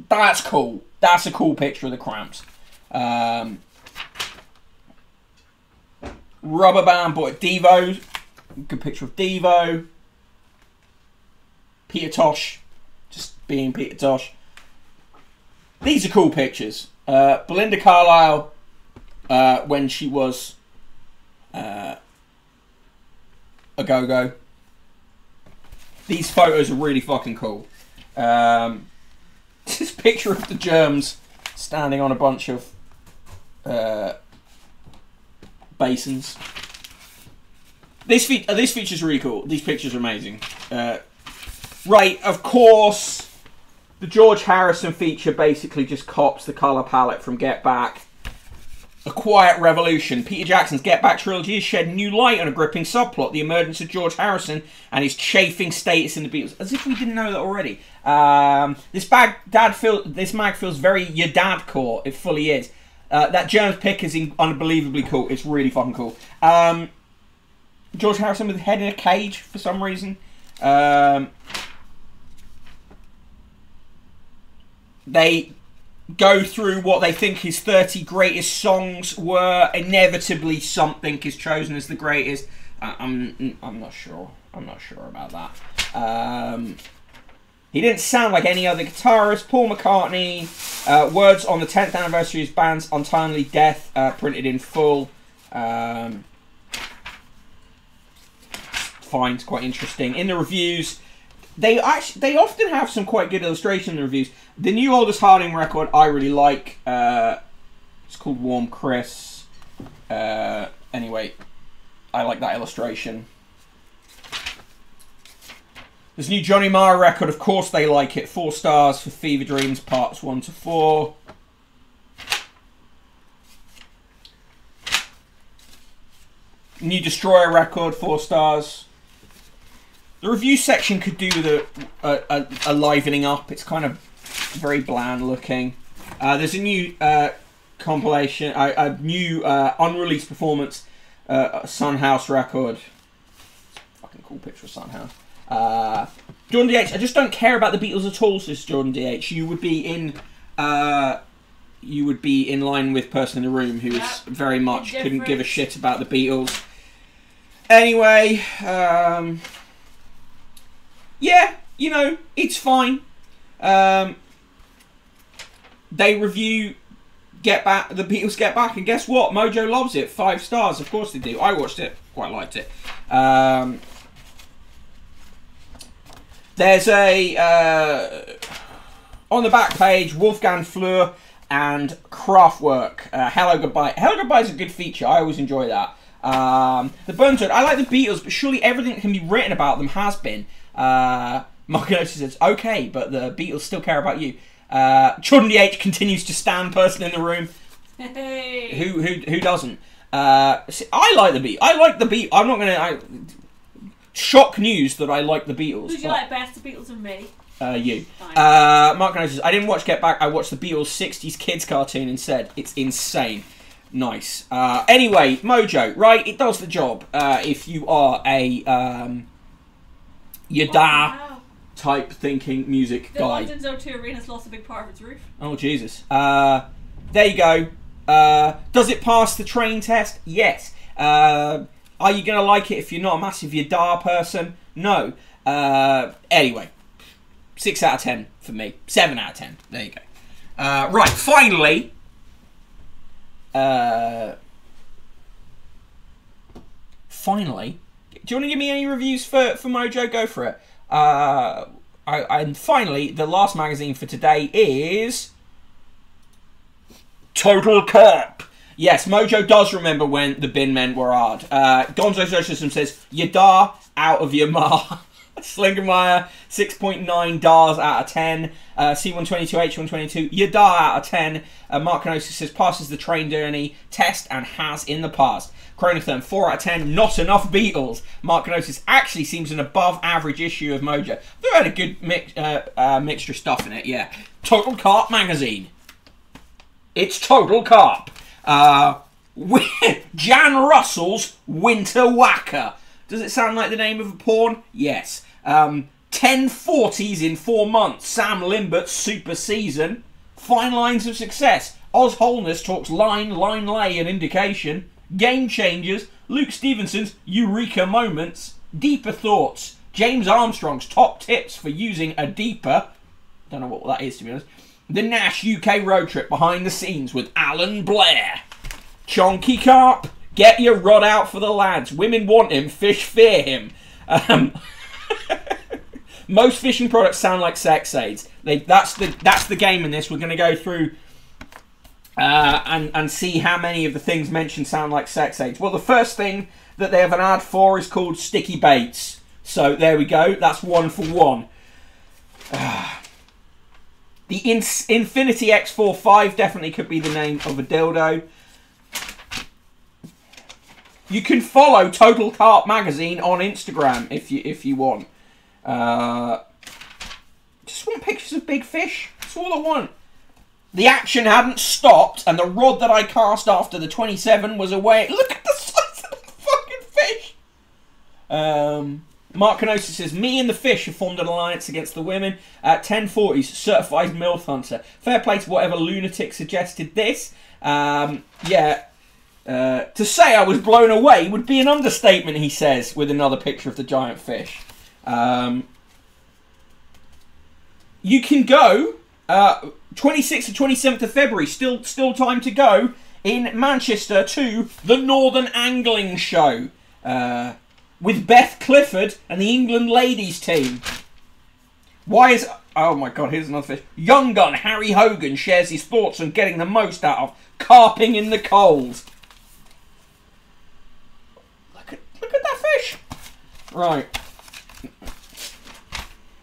That's cool. That's a cool picture of the Cramps. Rubber Band Boy. Devo. Good picture of Devo. Peter Tosh. Just being Peter Tosh. These are cool pictures. Belinda Carlisle, when she was a go-go. These photos are really fucking cool. This picture of the Germs standing on a bunch of basins. This feature's really cool. These pictures are amazing. Right, of course, the George Harrison feature basically just cops the colour palette from Get Back. A Quiet Revolution. Peter Jackson's Get Back trilogy has shed new light on a gripping subplot, the emergence of George Harrison and his chafing status in the Beatles. As if we didn't know that already. This mag feels very your dad core. It fully is. That Germs pick is unbelievably cool. It's really fucking cool. George Harrison with his head in a cage for some reason. They go through what they think his 30 greatest songs were. Inevitably, something is chosen as the greatest. I'm not sure. I'm not sure about that. He didn't sound like any other guitarist. Paul McCartney. Words on the 10th anniversary of his band's untimely death, printed in full. Fine, it's quite interesting. In the reviews, they often have some quite good illustration in the reviews. The new Aldous Harding record I really like. It's called Warm Chris. Anyway, I like that illustration. This new Johnny Marr record, of course they like it. 4 stars for Fever Dreams parts 1 to 4. New Destroyer record, 4 stars. The review section could do with a livening up. It's kind of very bland looking. There's a new compilation, a new unreleased performance, Son House record. Fucking cool picture of Son House. Jordan DH, I just don't care about the Beatles at all, says Jordan DH. You would be in line with Person in the Room, who is very much couldn't give a shit about the Beatles. Anyway, yeah, you know, it's fine. They review Get Back, the Beatles Get Back, and guess what? Mojo loves it. 5 stars, of course they do. I watched it, quite liked it. There's a on the back page, Wolfgang Fleur and Kraftwerk. Hello Goodbye. Hello Goodbye is a good feature. I always enjoy that. The Burns Road. I like the Beatles, but surely everything that can be written about them has been. Mark Notice says, okay, but the Beatles still care about you. Jordan DH continues to stand Person in the Room. Hey. Who doesn't? See, I like the Beatles. I like the Beatles. I'm not gonna. Shock news that I like the Beatles. Who do you like best, the Beatles or me? You. Fine. Mark Notice says, I didn't watch Get Back. I watched the Beatles 60s kids cartoon instead. It's insane. Nice. Anyway, Mojo, right? It does the job. If you are a Yada type thinking music the guy. London's O2 Arena's lost a big part of its roof. Oh, Jesus. There you go. Does it pass the train test? Yes. Are you going to like it if you're not a massive Yada person? No. Anyway, 6 out of 10 for me. 7 out of 10. There you go. Right, finally. Finally. Do you want to give me any reviews for Mojo? Go for it. And finally, the last magazine for today is Total Carp. Yes, Mojo does remember when the bin men were hard. Gonzo Socialism says, Yada out of your ma. Slingermeyer, 6.9 DARs out of 10. C122, H122, Yada out of 10. Mark Canosis says, passes the train journey test and has in the past. Chronotherm, 4 out of 10, not enough Beatles. Mark Canosis actually seems an above average issue of Mojo. They had a good mixture of stuff in it, yeah. Total Carp magazine. It's Total Carp. Jan Russell's Winter Whacker. Does it sound like the name of a porn? Yes. 1040s in 4 months. Sam Limbert's super season. Fine lines of success. Oz Holness talks line, lay, and indication. Game changers. Luke Stevenson's eureka moments. Deeper thoughts. James Armstrong's top tips for using a deeper. Don't know what that is, to be honest. The Nash UK road trip behind the scenes with Alan Blair. Chonky Carp. Get your rod out for the lads. Women want him. Fish fear him. Most fishing products sound like sex aids. That's the game in this. We're going to go through and see how many of the things mentioned sound like sex aids. Well, the first thing that they have an ad for is called sticky baits. So there we go. That's 1 for 1. The Infinity X45 definitely could be the name of a dildo. You can follow Total Carp Magazine on Instagram if you want. Just want pictures of big fish. That's all I want. The action hadn't stopped, and the rod that I cast after the 27 was away. Look at the size of the fucking fish. Mark Canosa says, me and the fish have formed an alliance against the women. 1040s, certified MILF hunter. Fair play to whatever lunatic suggested this. To say I was blown away would be an understatement, he says, with another picture of the giant fish. You can go 26th to 27th of February, still time to go, in Manchester to the Northern Angling Show. With Beth Clifford and the England ladies team. Oh my god, here's another fish. Young gun Harry Hogan shares his thoughts on getting the most out of carping in the cold. Look at that fish. Right.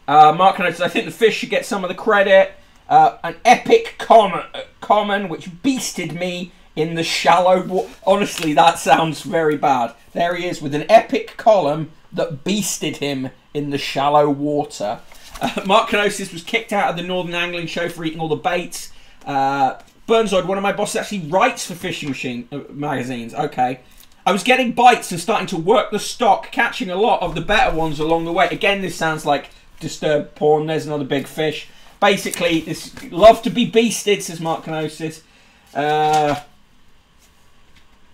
Mark notes, I think the fish should get some of the credit. An epic common which beasted me in the shallow water. Honestly, that sounds very bad. There he is with an epic column that beasted him in the shallow water. Mark Canosis was kicked out of the Northern Angling Show for eating all the baits. Burnside, one of my bosses, actually writes for fishing machine magazines. Okay. I was getting bites and starting to work the stock, catching a lot of the better ones along the way. Again, this sounds like disturbed porn. There's another big fish. Basically, this love to be beasted, says Mark Canosis.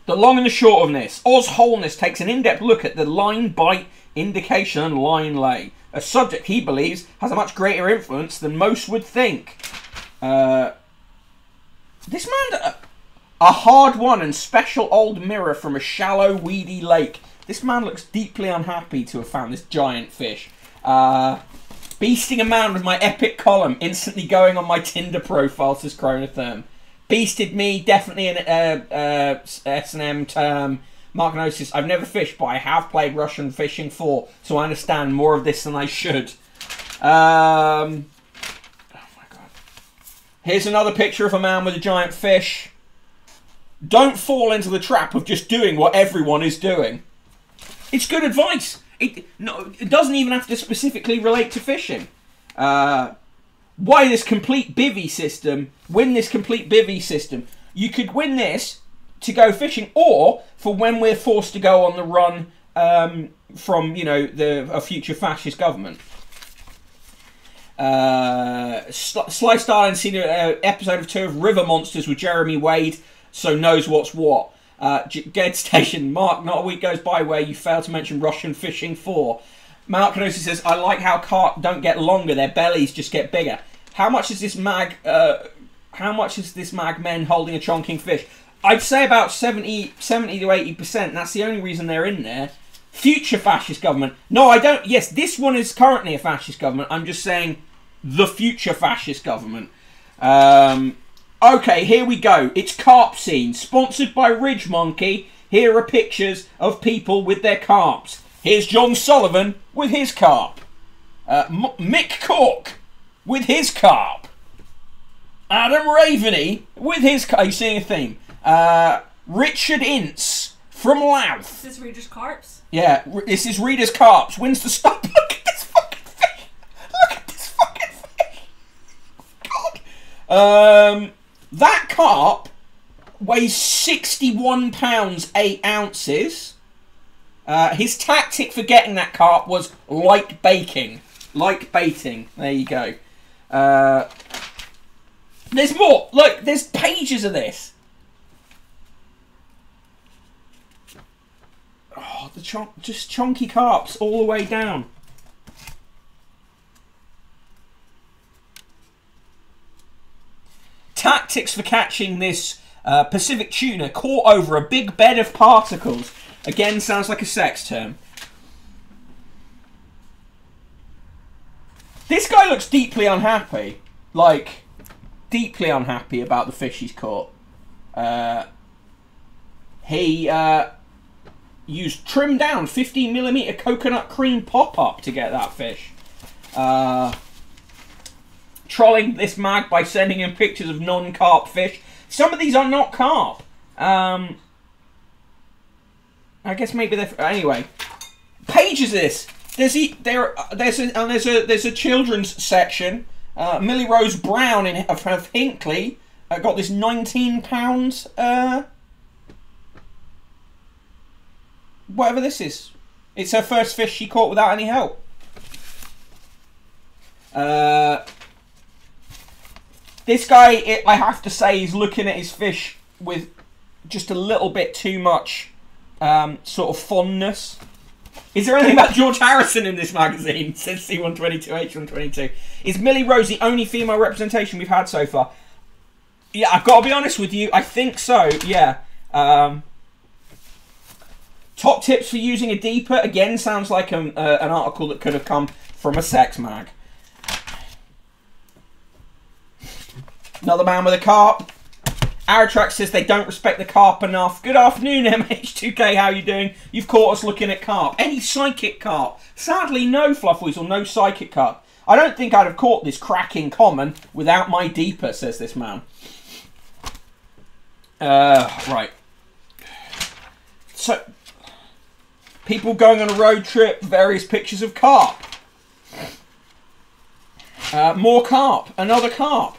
The long and the short of this, Oz Holness takes an in-depth look at the line bite indication and line lay, a subject he believes has a much greater influence than most would think. This man, a hard one and special old mirror from a shallow, weedy lake. This man looks deeply unhappy to have found this giant fish. Beasting a man with my epic column, instantly going on my Tinder profile, says Chronotherm. Beasted me, definitely an S&M term. Mark Gnosis, I've never fished, but I have played Russian Fishing 4, so I understand more of this than I should. Oh my god. Here's another picture of a man with a giant fish. Don't fall into the trap of just doing what everyone is doing. It's good advice. It doesn't even have to specifically relate to fishing. Why this complete bivvy system? Win this complete bivvy system. You could win this to go fishing, or for when we're forced to go on the run from, you know, a future fascist government. Sly Starlin seen an episode of 2 of River Monsters with Jeremy Wade, so knows what's what. Ged Station, Mark, not a week goes by where you fail to mention Russian Fishing 4. Mark Canosi says, I like how carp don't get longer, their bellies just get bigger. How much is this mag men holding a chonking fish? I'd say about 70 to 80%. That's the only reason they're in there. Future fascist government. No, I don't. Yes, this one is currently a fascist government. I'm just saying the future fascist government. Okay, here we go. It's Carp Scene, sponsored by Ridge Monkey. Here are pictures of people with their carps. Here's John Sullivan with his carp. Mick Cork with his carp. Adam Raveney with his carp. Are you seeing a theme? Richard Ince from Louth. Is this Reader's Carps? Yeah, this is Reader's Carps. Wins the stop. Look at this fucking fish. Look at this fucking fish. God. That carp weighs 61 pounds 8 ounces. His tactic for getting that carp was light baking. Like baiting. There you go. There's more. Look, there's pages of this. Oh, just chunky carps all the way down. Tactics for catching this Pacific tuna caught over a big bed of particles. Again, sounds like a sex term. This guy looks deeply unhappy. Like, deeply unhappy about the fish he's caught. He used trimmed down 15mm coconut cream pop-up to get that fish. Trolling this mag by sending him pictures of non-carp fish. Some of these are not carp. I guess maybe they're... Anyway. Pages of this. There's a children's section. Millie Rose Brown of Hinckley got this £19... whatever this is. It's her first fish she caught without any help. This guy, I have to say, is looking at his fish with just a little bit too much sort of fondness. Is there anything about George Harrison in this magazine? Says C122, H122. Is Millie Rose the only female representation we've had so far? Yeah, I've got to be honest with you. I think so, yeah. Top tips for using a deeper. Again, sounds like an article that could have come from a sex mag. Another man with a carp. Aratrax says they don't respect the carp enough. Good afternoon, MH2K. How you doing? You've caught us looking at carp. Any psychic carp? Sadly, no, Fluffweasel, no psychic carp. I don't think I'd have caught this cracking common without my deeper, says this man. Right. So, people going on a road trip, various pictures of carp. More carp, another carp.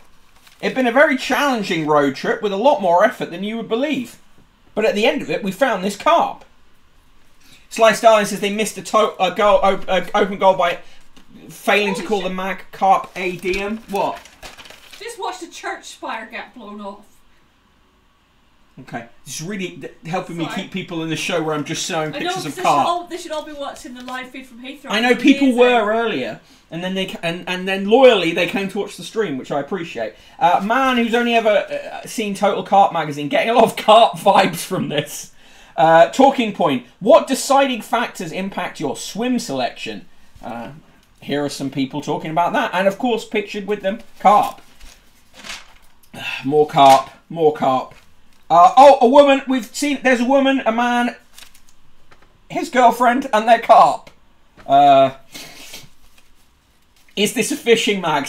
It'd been a very challenging road trip with a lot more effort than you would believe. But at the end of it, we found this carp. Slice Darling says they missed open goal by failing to call the mag carp a diem. What? Just watched a church spire get blown off. Okay, this is really helping me keep people in the show where I'm just showing pictures of carp. carp. They should all be watching the live feed from Heathrow. I know people were earlier, and then and then loyally they came to watch the stream, which I appreciate. Man who's only ever seen Total Carp magazine, getting a lot of carp vibes from this. Talking point: what deciding factors impact your swim selection? Here are some people talking about that, and of course, pictured with them, carp. More carp, more carp. Oh, a woman. We've seen. There's a woman, a man, his girlfriend, and their carp. Is this a fishing mag?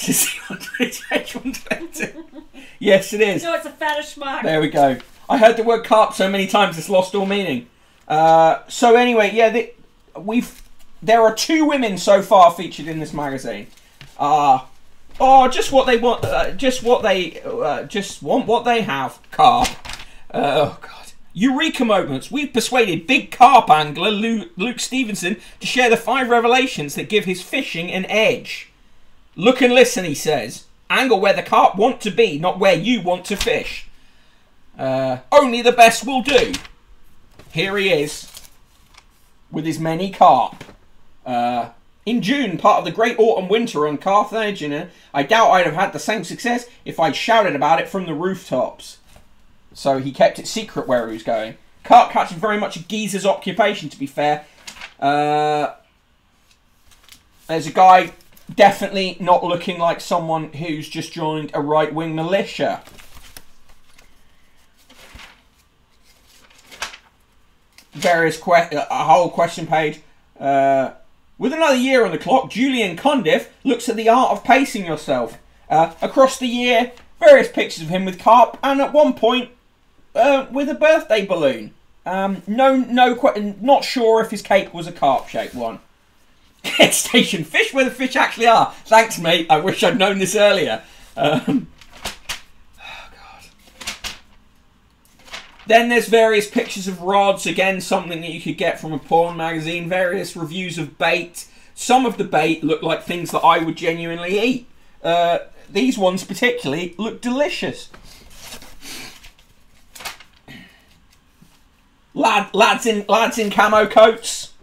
Yes, it is. No, it's a fetish mag. There we go. I heard the word carp so many times it's lost all meaning. So anyway, yeah, there are 2 women so far featured in this magazine. Just what they want. Just want what they have. Carp. Oh God. Eureka moments. We've persuaded big carp angler Luke Stevenson to share the 5 revelations that give his fishing an edge. Look and listen, he says. Angle where the carp want to be, not where you want to fish. Only the best will do. Here he is with his many carp. In June, part of the Great Autumn Winter on Carthagena, I doubt I'd have had the same success if I'd shouted about it from the rooftops. So he kept it secret where he was going. Carp catching very much a geezer's occupation, to be fair. There's a guy definitely not looking like someone who's just joined a right-wing militia. A whole question page. With another year on the clock, Julian Condiff looks at the art of pacing yourself. Across the year, various pictures of him with carp, and at one point, with a birthday balloon. Not sure if his cake was a carp-shaped one. Station fish where the fish actually are. Thanks, mate. I wish I'd known this earlier. Oh, God. Then there's various pictures of rods. Again, something that you could get from a porn magazine. Various reviews of bait. Some of the bait look like things that I would genuinely eat. These ones particularly look delicious. Lads in camo coats,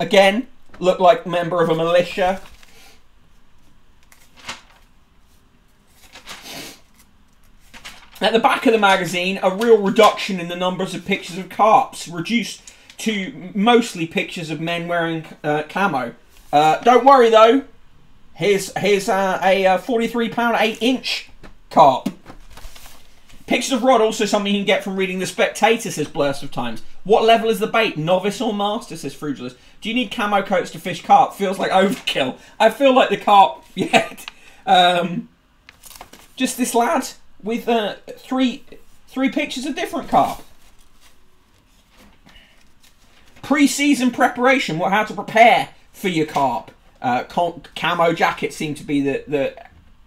again, look like a member of a militia. At the back of the magazine, a real reduction in the numbers of pictures of carps, reduced to mostly pictures of men wearing camo. Don't worry though, here's a 43-pound 8-inch carp. Pictures of rod, also something you can get from reading The Spectator, says Blurst of Times. What level is the bait? Novice or master, says Frugilus. Do you need camo coats to fish carp? Feels like overkill. I feel like the carp, just this lad with three pictures of different carp. Pre-season preparation, how to prepare for your carp. Camo jackets seem to be the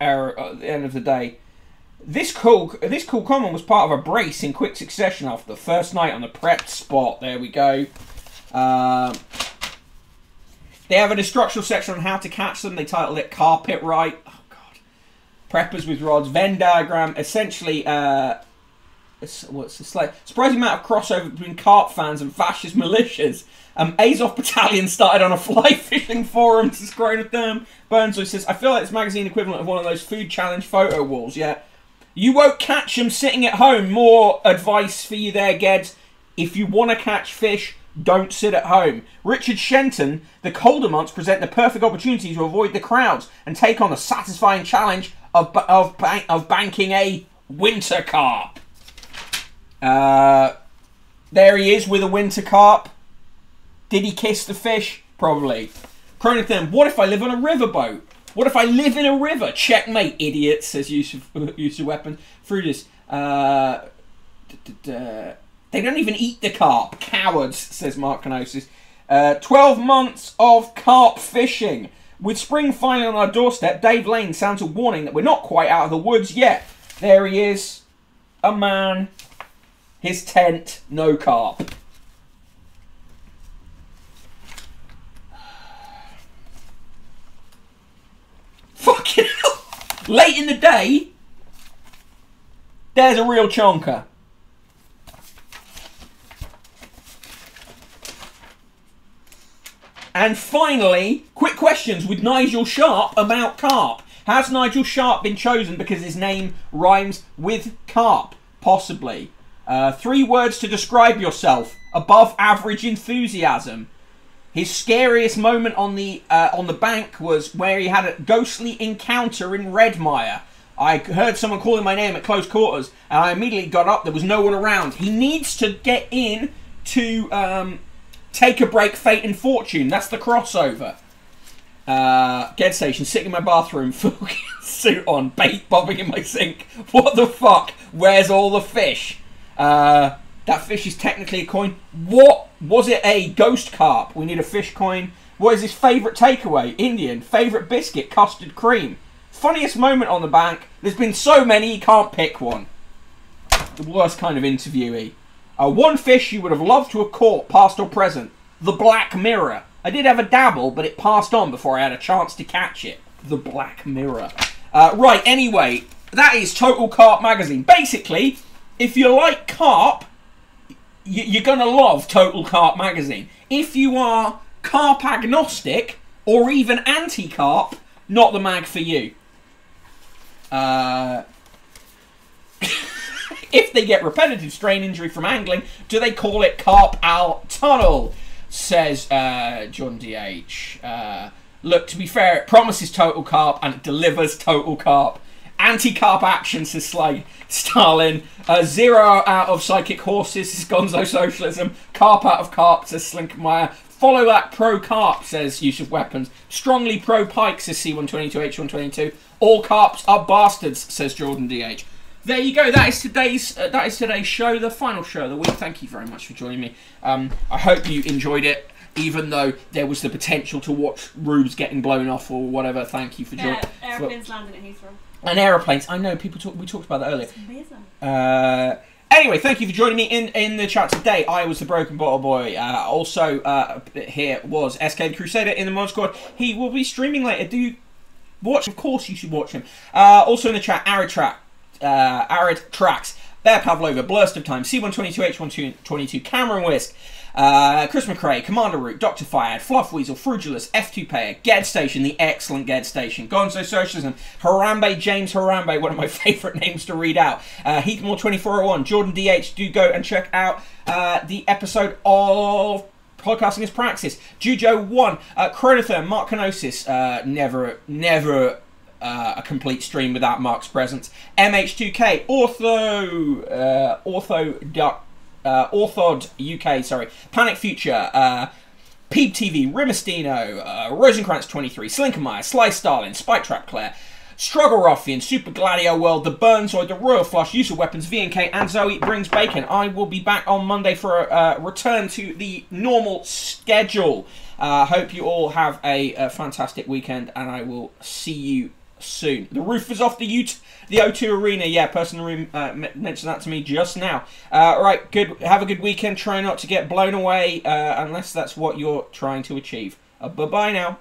error at the end of the day. This cool comment was part of a brace in quick succession after the first night on the prepped spot. There we go. They have an instructional section on how to catch them. They titled it Carp It Right. Oh, God. Preppers with rods. Venn diagram. Essentially, what's this like? Surprising amount of crossover between carp fans and fascist militias. Azov Battalion started on a fly fishing forum, says Chronotherm. Burnslow says, I feel like this magazine equivalent of one of those food challenge photo walls, yeah. You won't catch them sitting at home. More advice for you there, Geds. If you want to catch fish, don't sit at home. Richard Shenton, the colder months present the perfect opportunity to avoid the crowds and take on the satisfying challenge of banking a winter carp. There he is with a winter carp. Did he kiss the fish? Probably. Chronotherm, what if I live on a riverboat? What if I live in a river? Checkmate, idiot, says use of weapon. Frudis, they don't even eat the carp. Cowards, says Mark Canosis. 12 months of carp fishing. With spring finally on our doorstep, Dave Lane sounds a warning that we're not quite out of the woods yet. There he is. A man. His tent. No carp. Fucking hell. Late in the day, there's a real chonker. And finally, quick questions with Nigel Sharp about carp. Has Nigel Sharp been chosen because his name rhymes with carp? Possibly. 3 words to describe yourself. Above average enthusiasm. His scariest moment on the bank was where he had a ghostly encounter in Redmire. I heard someone calling my name at close quarters, and I immediately got up. There was no one around. He needs to get in to Take a Break, Fate and Fortune. That's the crossover. Get station, sitting in my bathroom, full suit on, bait bobbing in my sink. What the fuck? Where's all the fish? That fish is technically a coin. What? Was it a ghost carp? We need a fish coin. What is his favourite takeaway? Indian. Favourite biscuit? Custard cream. Funniest moment on the bank? There's been so many, you can't pick one. The worst kind of interviewee. One fish you would have loved to have caught, past or present. The Black Mirror. I did have a dabble, but it passed on before I had a chance to catch it. The Black Mirror. Right, anyway, that is Total Carp Magazine. Basically, if you like carp, you're going to love Total Carp Magazine. If you are carp agnostic, or even anti-carp, not the mag for you. If they get repetitive strain injury from angling, do they call it carp al tunnel? Says John DH. Look, to be fair, it promises total carp and it delivers total carp. Anti-carp action, says Stalin. 0 out of psychic horses, says Gonzo Socialism. Carp out of carp, says Slinkermeyer. Follow that pro carp, says Use of Weapons. Strongly pro pike, says C122H122. All carps are bastards, says Jordan DH. There you go. That is today's show, the final show of the week. Thank you very much for joining me. I hope you enjoyed it, even though there was the potential to watch roofs getting blown off or whatever. Thank you for joining. Airplanes landing at Heathrow. And aeroplanes. I know we talked about that earlier. It's amazing. Anyway, thank you for joining me in the chat today. I was the Broken Bottle Boy. Also, here was SK the Crusader in the Mod Squad. He will be streaming later. Do watch, of course you should watch him. Also in the chat, Arid Tracks, Bear Pavlova, Blurst of Time, C122H122, Cameron Whisk, Chris McRae, Commander Root, Dr. Firehead, Fluff Weasel, Frugulus, F2 Payer, Ged Station, the excellent Ged Station, Gonzo Socialism, Harambe, James Harambe, one of my favourite names to read out, Heathmore2401, Jordan DH. Do go and check out the episode of Podcasting as Praxis, Jujo1, Chronotherm, Mark Kenosis, never a complete stream without Mark's presence, MH2K, Orthod UK, sorry, Panic Future, Peep TV, Rimastino, Rosenkrantz23, Slinkermeyer, Sly Starlin, Spike Trap Claire, Struggle Ruffian, Super Gladio World, The Burnzoid, The Royal Flush, Use of Weapons, VNK, and Zoe Brings Bacon. I will be back on Monday for a return to the normal schedule. Hope you all have a fantastic weekend, and I will see you soon. The roof is off the O2 Arena. Yeah, person in the room mentioned that to me just now. Right, good. Have a good weekend. Try not to get blown away unless that's what you're trying to achieve. Bye-bye now.